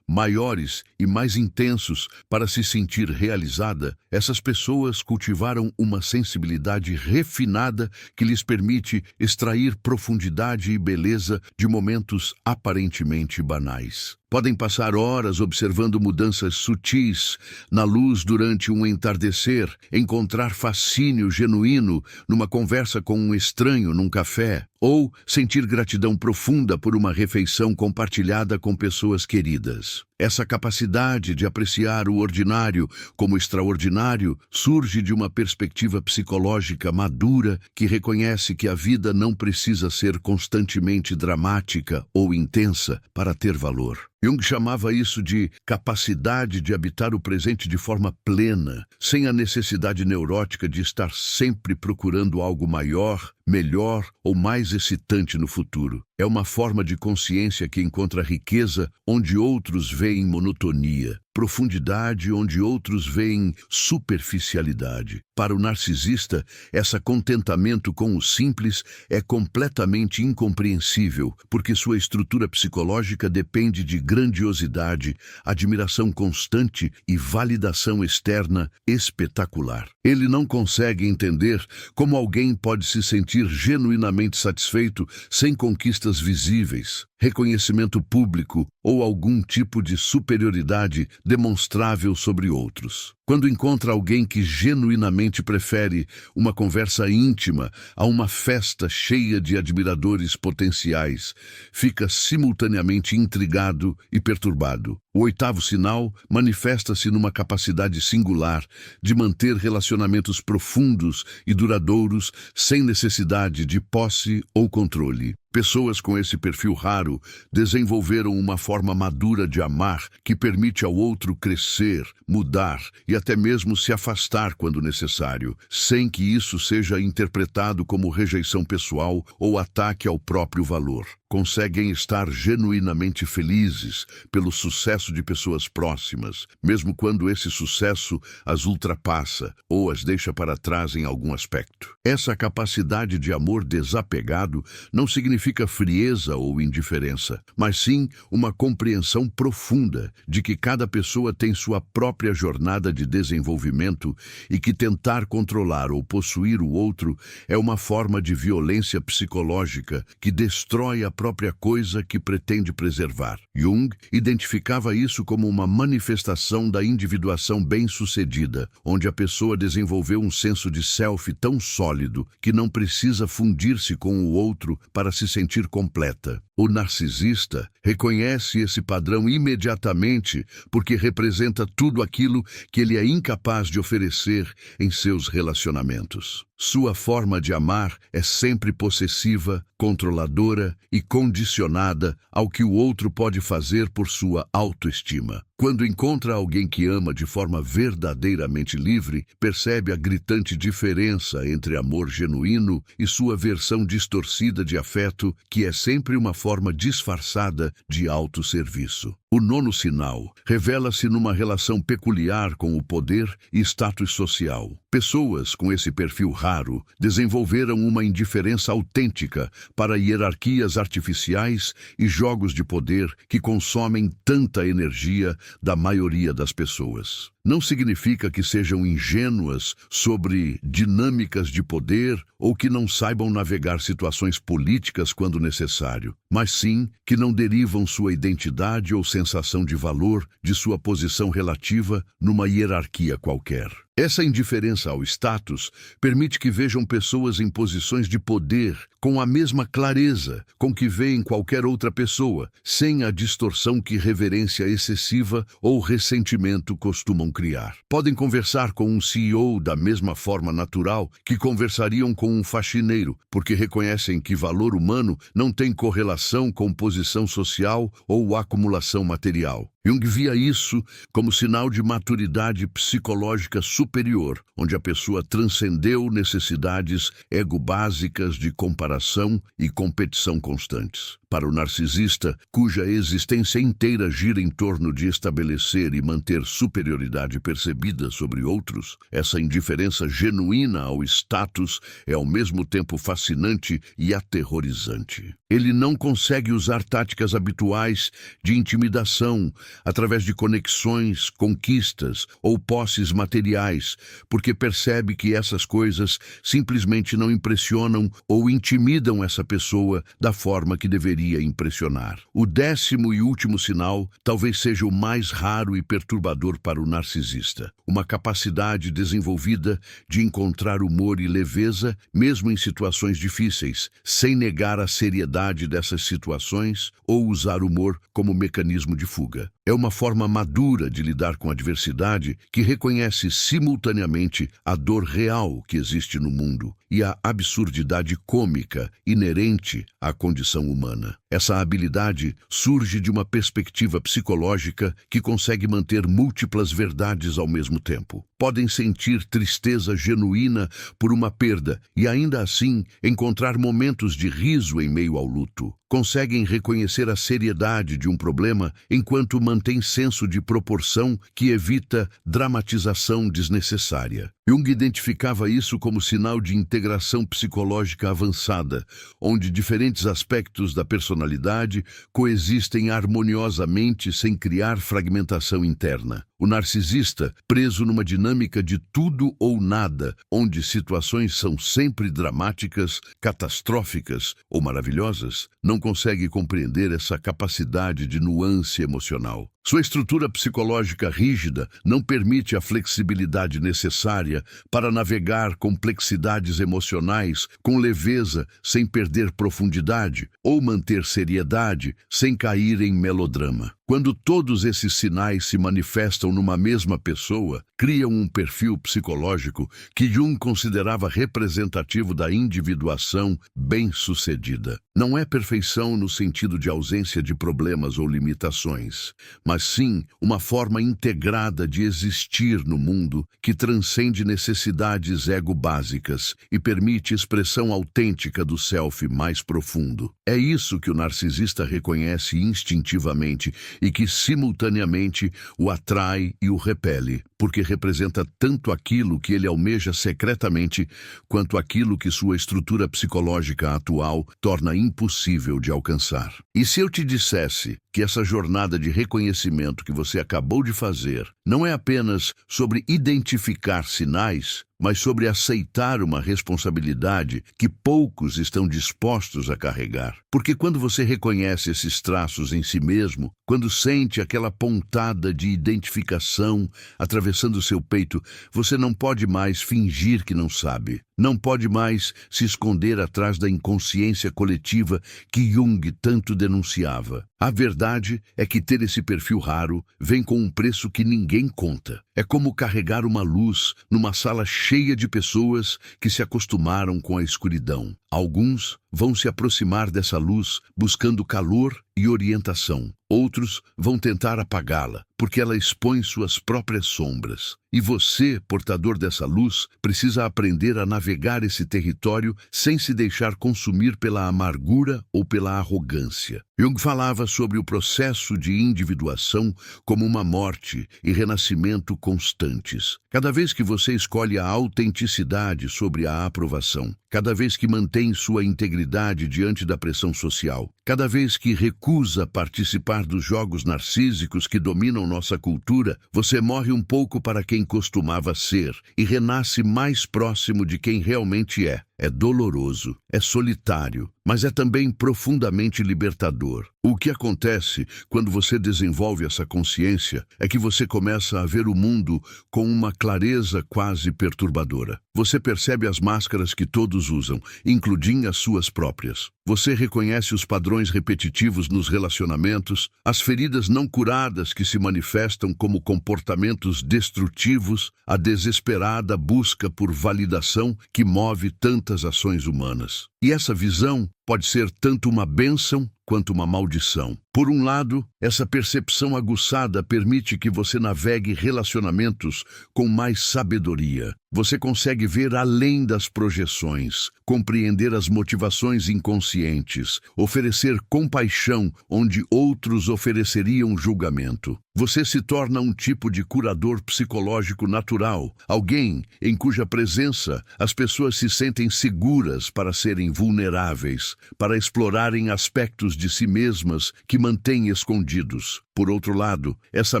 A: maiores e mais intensos para se sentir realizada, essas pessoas cultivaram uma sensibilidade refinada que lhes permite extrair profundidade e beleza de momentos aparentemente banais. Podem passar horas observando mudanças sutis na luz durante um entardecer, encontrar fascínio genuíno numa conversa com um estranho num café, ou sentir gratidão profunda por uma refeição compartilhada com pessoas queridas. Essa capacidade de apreciar o ordinário como extraordinário surge de uma perspectiva psicológica madura que reconhece que a vida não precisa ser constantemente dramática ou intensa para ter valor. Jung chamava isso de capacidade de habitar o presente de forma plena, sem a necessidade neurótica de estar sempre procurando algo maior, melhor ou mais excitante no futuro. É uma forma de consciência que encontra riqueza onde outros veem monotonia, profundidade onde outros veem superficialidade. Para o narcisista, esse contentamento com o simples é completamente incompreensível, porque sua estrutura psicológica depende de grandiosidade, admiração constante e validação externa espetacular. Ele não consegue entender como alguém pode se sentir genuinamente satisfeito sem conquistas visíveis, reconhecimento público ou algum tipo de superioridade demonstrável sobre outros. Quando encontra alguém que genuinamente prefere uma conversa íntima a uma festa cheia de admiradores potenciais, fica simultaneamente intrigado e perturbado. O oitavo sinal manifesta-se numa capacidade singular de manter relacionamentos profundos e duradouros sem necessidade de posse ou controle. Pessoas com esse perfil raro desenvolveram uma forma madura de amar que permite ao outro crescer, mudar e até mesmo se afastar quando necessário, sem que isso seja interpretado como rejeição pessoal ou ataque ao próprio valor. Conseguem estar genuinamente felizes pelo sucesso de pessoas próximas, mesmo quando esse sucesso as ultrapassa ou as deixa para trás em algum aspecto. Essa capacidade de amor desapegado não significa frieza ou indiferença, mas sim uma compreensão profunda de que cada pessoa tem sua própria jornada de desenvolvimento e que tentar controlar ou possuir o outro é uma forma de violência psicológica que destrói a própria coisa que pretende preservar. Jung identificava isso como uma manifestação da individuação bem-sucedida, onde a pessoa desenvolveu um senso de self tão sólido que não precisa fundir-se com o outro para se sentir completa. O narcisista reconhece esse padrão imediatamente porque representa tudo aquilo que ele é incapaz de oferecer em seus relacionamentos. Sua forma de amar é sempre possessiva, controladora e condicionada ao que o outro pode fazer por sua autoestima. Quando encontra alguém que ama de forma verdadeiramente livre, percebe a gritante diferença entre amor genuíno e sua versão distorcida de afeto, que é sempre uma forma disfarçada de autosserviço. O nono sinal revela-se numa relação peculiar com o poder e status social. Pessoas com esse perfil raro desenvolveram uma indiferença autêntica para hierarquias artificiais e jogos de poder que consomem tanta energia da maioria das pessoas. Não significa que sejam ingênuas sobre dinâmicas de poder ou que não saibam navegar situações políticas quando necessário, mas sim que não derivam sua identidade ou sensação de valor de sua posição relativa numa hierarquia qualquer. Essa indiferença ao status permite que vejam pessoas em posições de poder com a mesma clareza com que veem qualquer outra pessoa, sem a distorção que reverência excessiva ou ressentimento costumam criar. Podem conversar com um CEO da mesma forma natural que conversariam com um faxineiro, porque reconhecem que valor humano não tem correlação com posição social ou acumulação material. Jung via isso como sinal de maturidade psicológica superior, onde a pessoa transcendeu necessidades ego-básicas de comparação e competição constantes. Para o narcisista, cuja existência inteira gira em torno de estabelecer e manter superioridade percebida sobre outros, essa indiferença genuína ao status é ao mesmo tempo fascinante e aterrorizante. Ele não consegue usar táticas habituais de intimidação através de conexões, conquistas ou posses materiais, porque percebe que essas coisas simplesmente não impressionam ou intimidam essa pessoa da forma que deveria impressionar. O 10º e último sinal talvez seja o mais raro e perturbador para o narcisista, uma capacidade desenvolvida de encontrar humor e leveza mesmo em situações difíceis, sem negar a seriedade dessas situações ou usar humor como mecanismo de fuga. É uma forma madura de lidar com a adversidade que reconhece simultaneamente a dor real que existe no mundo e a absurdidade cômica inerente à condição humana. Essa habilidade surge de uma perspectiva psicológica que consegue manter múltiplas verdades ao mesmo tempo. Podem sentir tristeza genuína por uma perda e ainda assim encontrar momentos de riso em meio ao luto. Conseguem reconhecer a seriedade de um problema enquanto mantém senso de proporção que evita dramatização desnecessária. Jung identificava isso como sinal de integração psicológica avançada, onde diferentes aspectos da personalidade coexistem harmoniosamente sem criar fragmentação interna. O narcisista, preso numa dinâmica de tudo ou nada, onde situações são sempre dramáticas, catastróficas ou maravilhosas, não consegue compreender essa capacidade de nuance emocional. Sua estrutura psicológica rígida não permite a flexibilidade necessária para navegar complexidades emocionais com leveza sem perder profundidade ou manter seriedade sem cair em melodrama. Quando todos esses sinais se manifestam numa mesma pessoa, criam um perfil psicológico que Jung considerava representativo da individuação bem-sucedida. Não é perfeição no sentido de ausência de problemas ou limitações, mas sim uma forma integrada de existir no mundo que transcende necessidades ego-básicas e permite expressão autêntica do self mais profundo. É isso que o narcisista reconhece instintivamente e que simultaneamente o atrai e o repele, porque representa tanto aquilo que ele almeja secretamente quanto aquilo que sua estrutura psicológica atual torna impossível de alcançar. E se eu te dissesse que essa jornada de reconhecimento que você acabou de fazer não é apenas sobre identificar sinais, mas sobre aceitar uma responsabilidade que poucos estão dispostos a carregar? Porque quando você reconhece esses traços em si mesmo, quando sente aquela pontada de identificação atravessando seu peito, você não pode mais fingir que não sabe. Não pode mais se esconder atrás da inconsciência coletiva que Jung tanto denunciava. A verdade é que ter esse perfil raro vem com um preço que ninguém conta. É como carregar uma luz numa sala cheia de pessoas que se acostumaram com a escuridão. Alguns vão se aproximar dessa luz buscando calor e orientação. Outros vão tentar apagá-la, porque ela expõe suas próprias sombras. E você, portador dessa luz, precisa aprender a navegar esse território sem se deixar consumir pela amargura ou pela arrogância. Jung falava sobre o processo de individuação como uma morte e renascimento constantes. Cada vez que você escolhe a autenticidade sobre a aprovação, cada vez que mantém sua integridade diante da pressão social, cada vez que recusa participar dos jogos narcísicos que dominam nossa cultura, você morre um pouco para quem costumava ser e renasce mais próximo de quem realmente é. É doloroso, é solitário, mas é também profundamente libertador. O que acontece quando você desenvolve essa consciência é que você começa a ver o mundo com uma clareza quase perturbadora. Você percebe as máscaras que todos usam, incluindo as suas próprias. Você reconhece os padrões repetitivos nos relacionamentos, as feridas não curadas que se manifestam como comportamentos destrutivos, a desesperada busca por validação que move tantas ações humanas. E essa visão pode ser tanto uma bênção quanto uma maldição. Por um lado, essa percepção aguçada permite que você navegue relacionamentos com mais sabedoria. Você consegue ver além das projeções, compreender as motivações inconscientes, oferecer compaixão onde outros ofereceriam julgamento. Você se torna um tipo de curador psicológico natural, alguém em cuja presença as pessoas se sentem seguras para serem vulneráveis, para explorarem aspectos de si mesmas que mantêm escondidos. Por outro lado, essa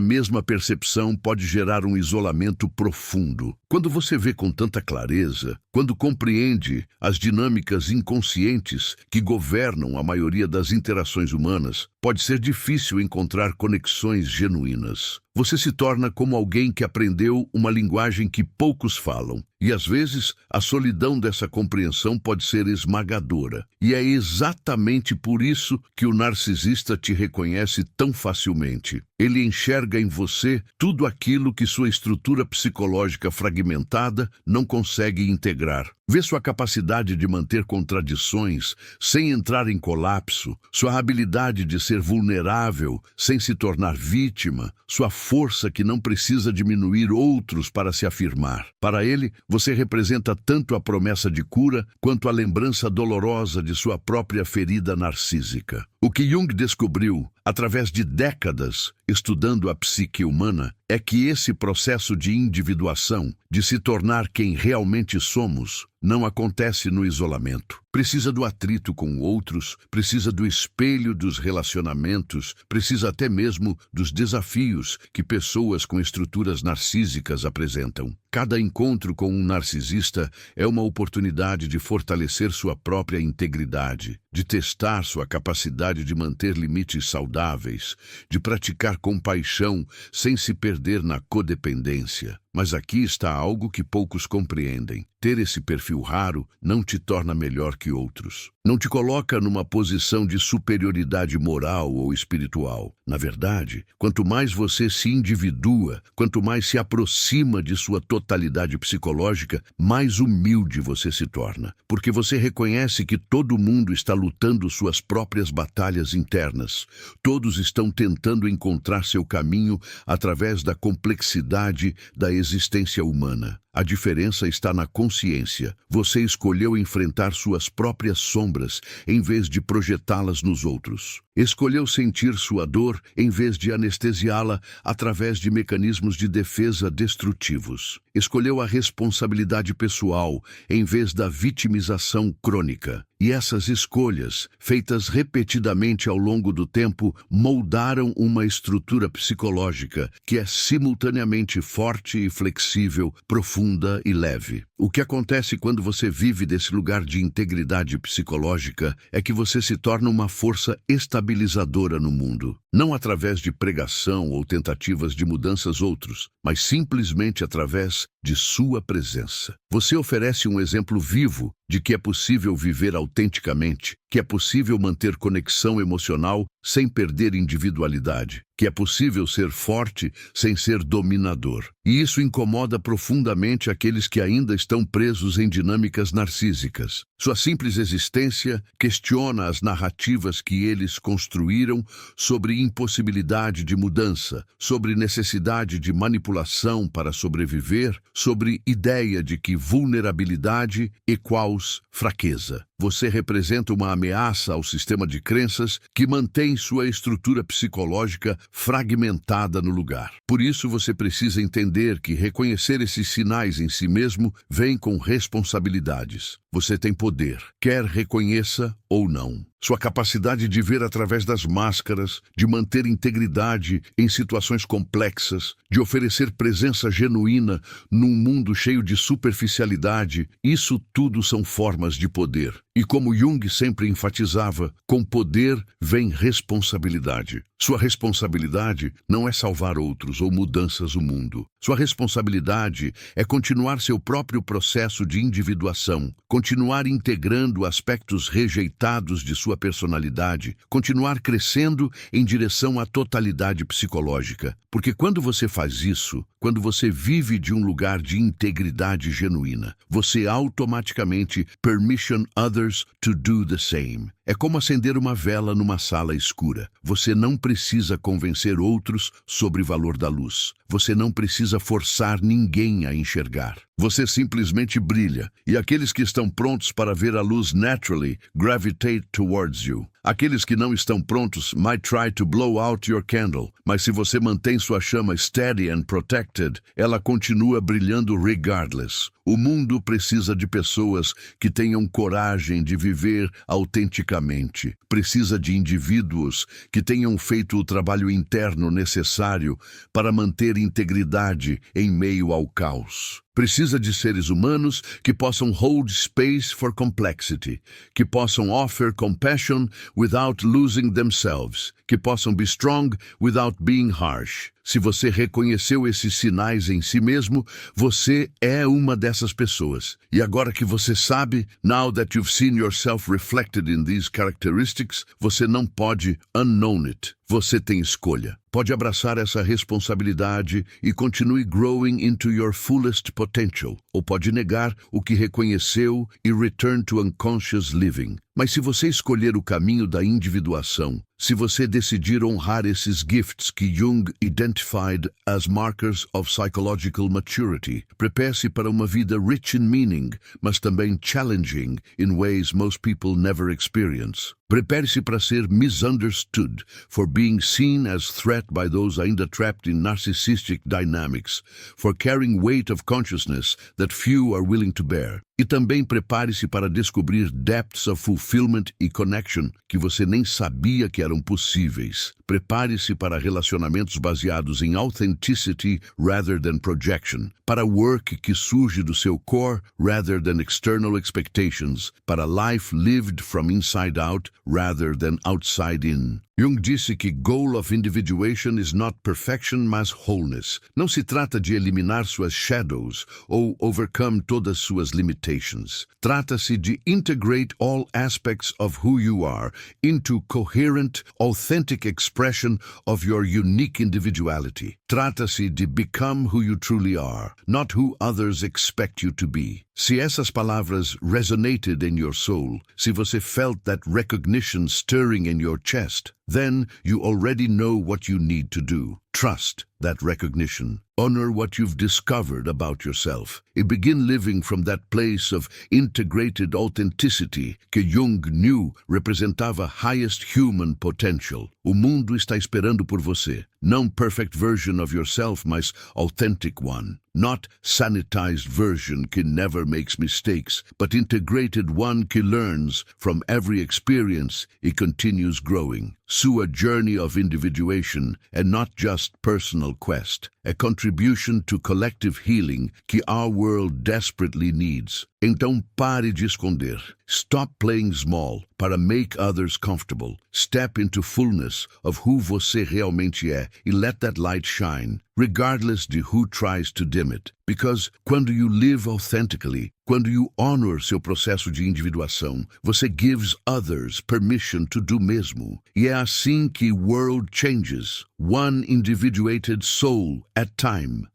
A: mesma percepção pode gerar um isolamento profundo. Quando você vê com tanta clareza, quando compreende as dinâmicas inconscientes que governam a maioria das interações humanas, pode ser difícil encontrar conexões genuínas. Você se torna como alguém que aprendeu uma linguagem que poucos falam. E às vezes, a solidão dessa compreensão pode ser esmagadora. E é exatamente por isso que o narcisista te reconhece tão facilmente. Ele enxerga em você tudo aquilo que sua estrutura psicológica fragmentada não consegue integrar. Vê sua capacidade de manter contradições sem entrar em colapso, sua habilidade de ser vulnerável sem se tornar vítima, sua força que não precisa diminuir outros para se afirmar. Para ele, você representa tanto a promessa de cura quanto a lembrança dolorosa de sua própria ferida narcísica. O que Jung descobriu, através de décadas estudando a psique humana, é que esse processo de individuação, de se tornar quem realmente somos, não acontece no isolamento. Precisa do atrito com outros, precisa do espelho dos relacionamentos, precisa até mesmo dos desafios que pessoas com estruturas narcísicas apresentam. Cada encontro com um narcisista é uma oportunidade de fortalecer sua própria integridade, de testar sua capacidade de manter limites saudáveis, de praticar compaixão sem se perder na codependência. Mas aqui está algo que poucos compreendem. Ter esse perfil raro não te torna melhor que outros. Não te coloca numa posição de superioridade moral ou espiritual. Na verdade, quanto mais você se individua, quanto mais se aproxima de sua totalidade psicológica, mais humilde você se torna. Porque você reconhece que todo mundo está lutando suas próprias batalhas internas. Todos estão tentando encontrar seu caminho através da complexidade da existência humana. A diferença está na consciência. Você escolheu enfrentar suas próprias sombras em vez de projetá-las nos outros. Escolheu sentir sua dor em vez de anestesiá-la através de mecanismos de defesa destrutivos. Escolheu a responsabilidade pessoal em vez da vitimização crônica. E essas escolhas, feitas repetidamente ao longo do tempo, moldaram uma estrutura psicológica que é simultaneamente forte e flexível, profunda e leve. O que acontece quando você vive desse lugar de integridade psicológica é que você se torna uma força estabilizadora no mundo. Não através de pregação ou tentativas de mudanças outros, mas simplesmente através de sua presença. Você oferece um exemplo vivo de que é possível viver autenticamente, que é possível manter conexão emocional sem perder individualidade, que é possível ser forte sem ser dominador. E isso incomoda profundamente aqueles que ainda estão estão presos em dinâmicas narcísicas. Sua simples existência questiona as narrativas que eles construíram sobre impossibilidade de mudança, sobre necessidade de manipulação para sobreviver, sobre ideia de que vulnerabilidade equals fraqueza. Você representa uma ameaça ao sistema de crenças que mantém sua estrutura psicológica fragmentada no lugar. Por isso, você precisa entender que reconhecer esses sinais em si mesmo vem com responsabilidades. Você tem poder, quer reconheça ou não. Sua capacidade de ver através das máscaras, de manter integridade em situações complexas, de oferecer presença genuína num mundo cheio de superficialidade, isso tudo são formas de poder. E como Jung sempre enfatizava, com poder vem responsabilidade. Sua responsabilidade não é salvar outros ou mudanças no mundo. Sua responsabilidade é continuar seu próprio processo de individuação, continuar integrando aspectos rejeitados de sua personalidade, continuar crescendo em direção à totalidade psicológica. Porque quando você faz isso, quando você vive de um lugar de integridade genuína, você automaticamente permission others to do the same. É como acender uma vela numa sala escura. Você não precisa convencer outros sobre o valor da luz. Você não precisa forçar ninguém a enxergar. Você simplesmente brilha, e aqueles que estão prontos para ver a luz naturally gravitate towards you. Aqueles que não estão prontos might try to blow out your candle, mas se você mantém sua chama steady and protected, ela continua brilhando regardless. O mundo precisa de pessoas que tenham coragem de viver autenticamente. Precisa de indivíduos que tenham feito o trabalho interno necessário para manter integridade em meio ao caos. Precisa de seres humanos que possam hold space for complexity, que possam offer compassion without losing themselves, que possam be strong without being harsh. Se você reconheceu esses sinais em si mesmo, você é uma dessas pessoas. E agora que você sabe, now that you've seen yourself reflected in these characteristics, você não pode unknown it. Você tem escolha. Pode abraçar essa responsabilidade e continue growing into your fullest potential, ou pode negar o que reconheceu e return to unconscious living. Mas se você escolher o caminho da individuação, se você decidir honrar esses gifts que Jung identified as markers of psychological maturity, prepare-se para uma vida rich in meaning, mas também challenging in ways most people never experience. Prepare-se para ser misunderstood, for being seen as threat by those ainda trapped in narcissistic dynamics, for carrying weight of consciousness that few are willing to bear. E também prepare-se para descobrir depths of fulfillment e connection que você nem sabia que eram possíveis. Prepare-se para relacionamentos baseados em authenticity rather than projection, para work que surge do seu core rather than external expectations, para life lived from inside out rather than outside in. Jung disse que goal of individuation is not perfection, mas wholeness. Não se trata de eliminar suas shadows ou overcome todas suas limitations. Trata-se de integrate all aspects of who you are into coherent, authentic expression of your unique individuality. Trata-se de become who you truly are, not who others expect you to be. Se essas palavras resonated in your soul, se você felt that recognition stirring in your chest, then you already know what you need to do. Trust that recognition. Honor what you've discovered about yourself. And begin living from that place of integrated authenticity que Jung knew representava highest human potential. O mundo está esperando por você. Não perfect version of yourself, mas authentic one. Not sanitized version que never makes mistakes, but integrated one que learns from every experience and continues growing. Sua journey of individuation and not just personal quest. A contribution to collective healing que our world desperately needs. Então pare de esconder. Stop playing small para make others comfortable. Step into fullness of who você realmente é e let that light shine, regardless de who tries to dim it. Because quando you live authentically, quando you honor seu processo de individuação, você gives others permission to do mesmo. E é assim que world changes, one individuated soul at time.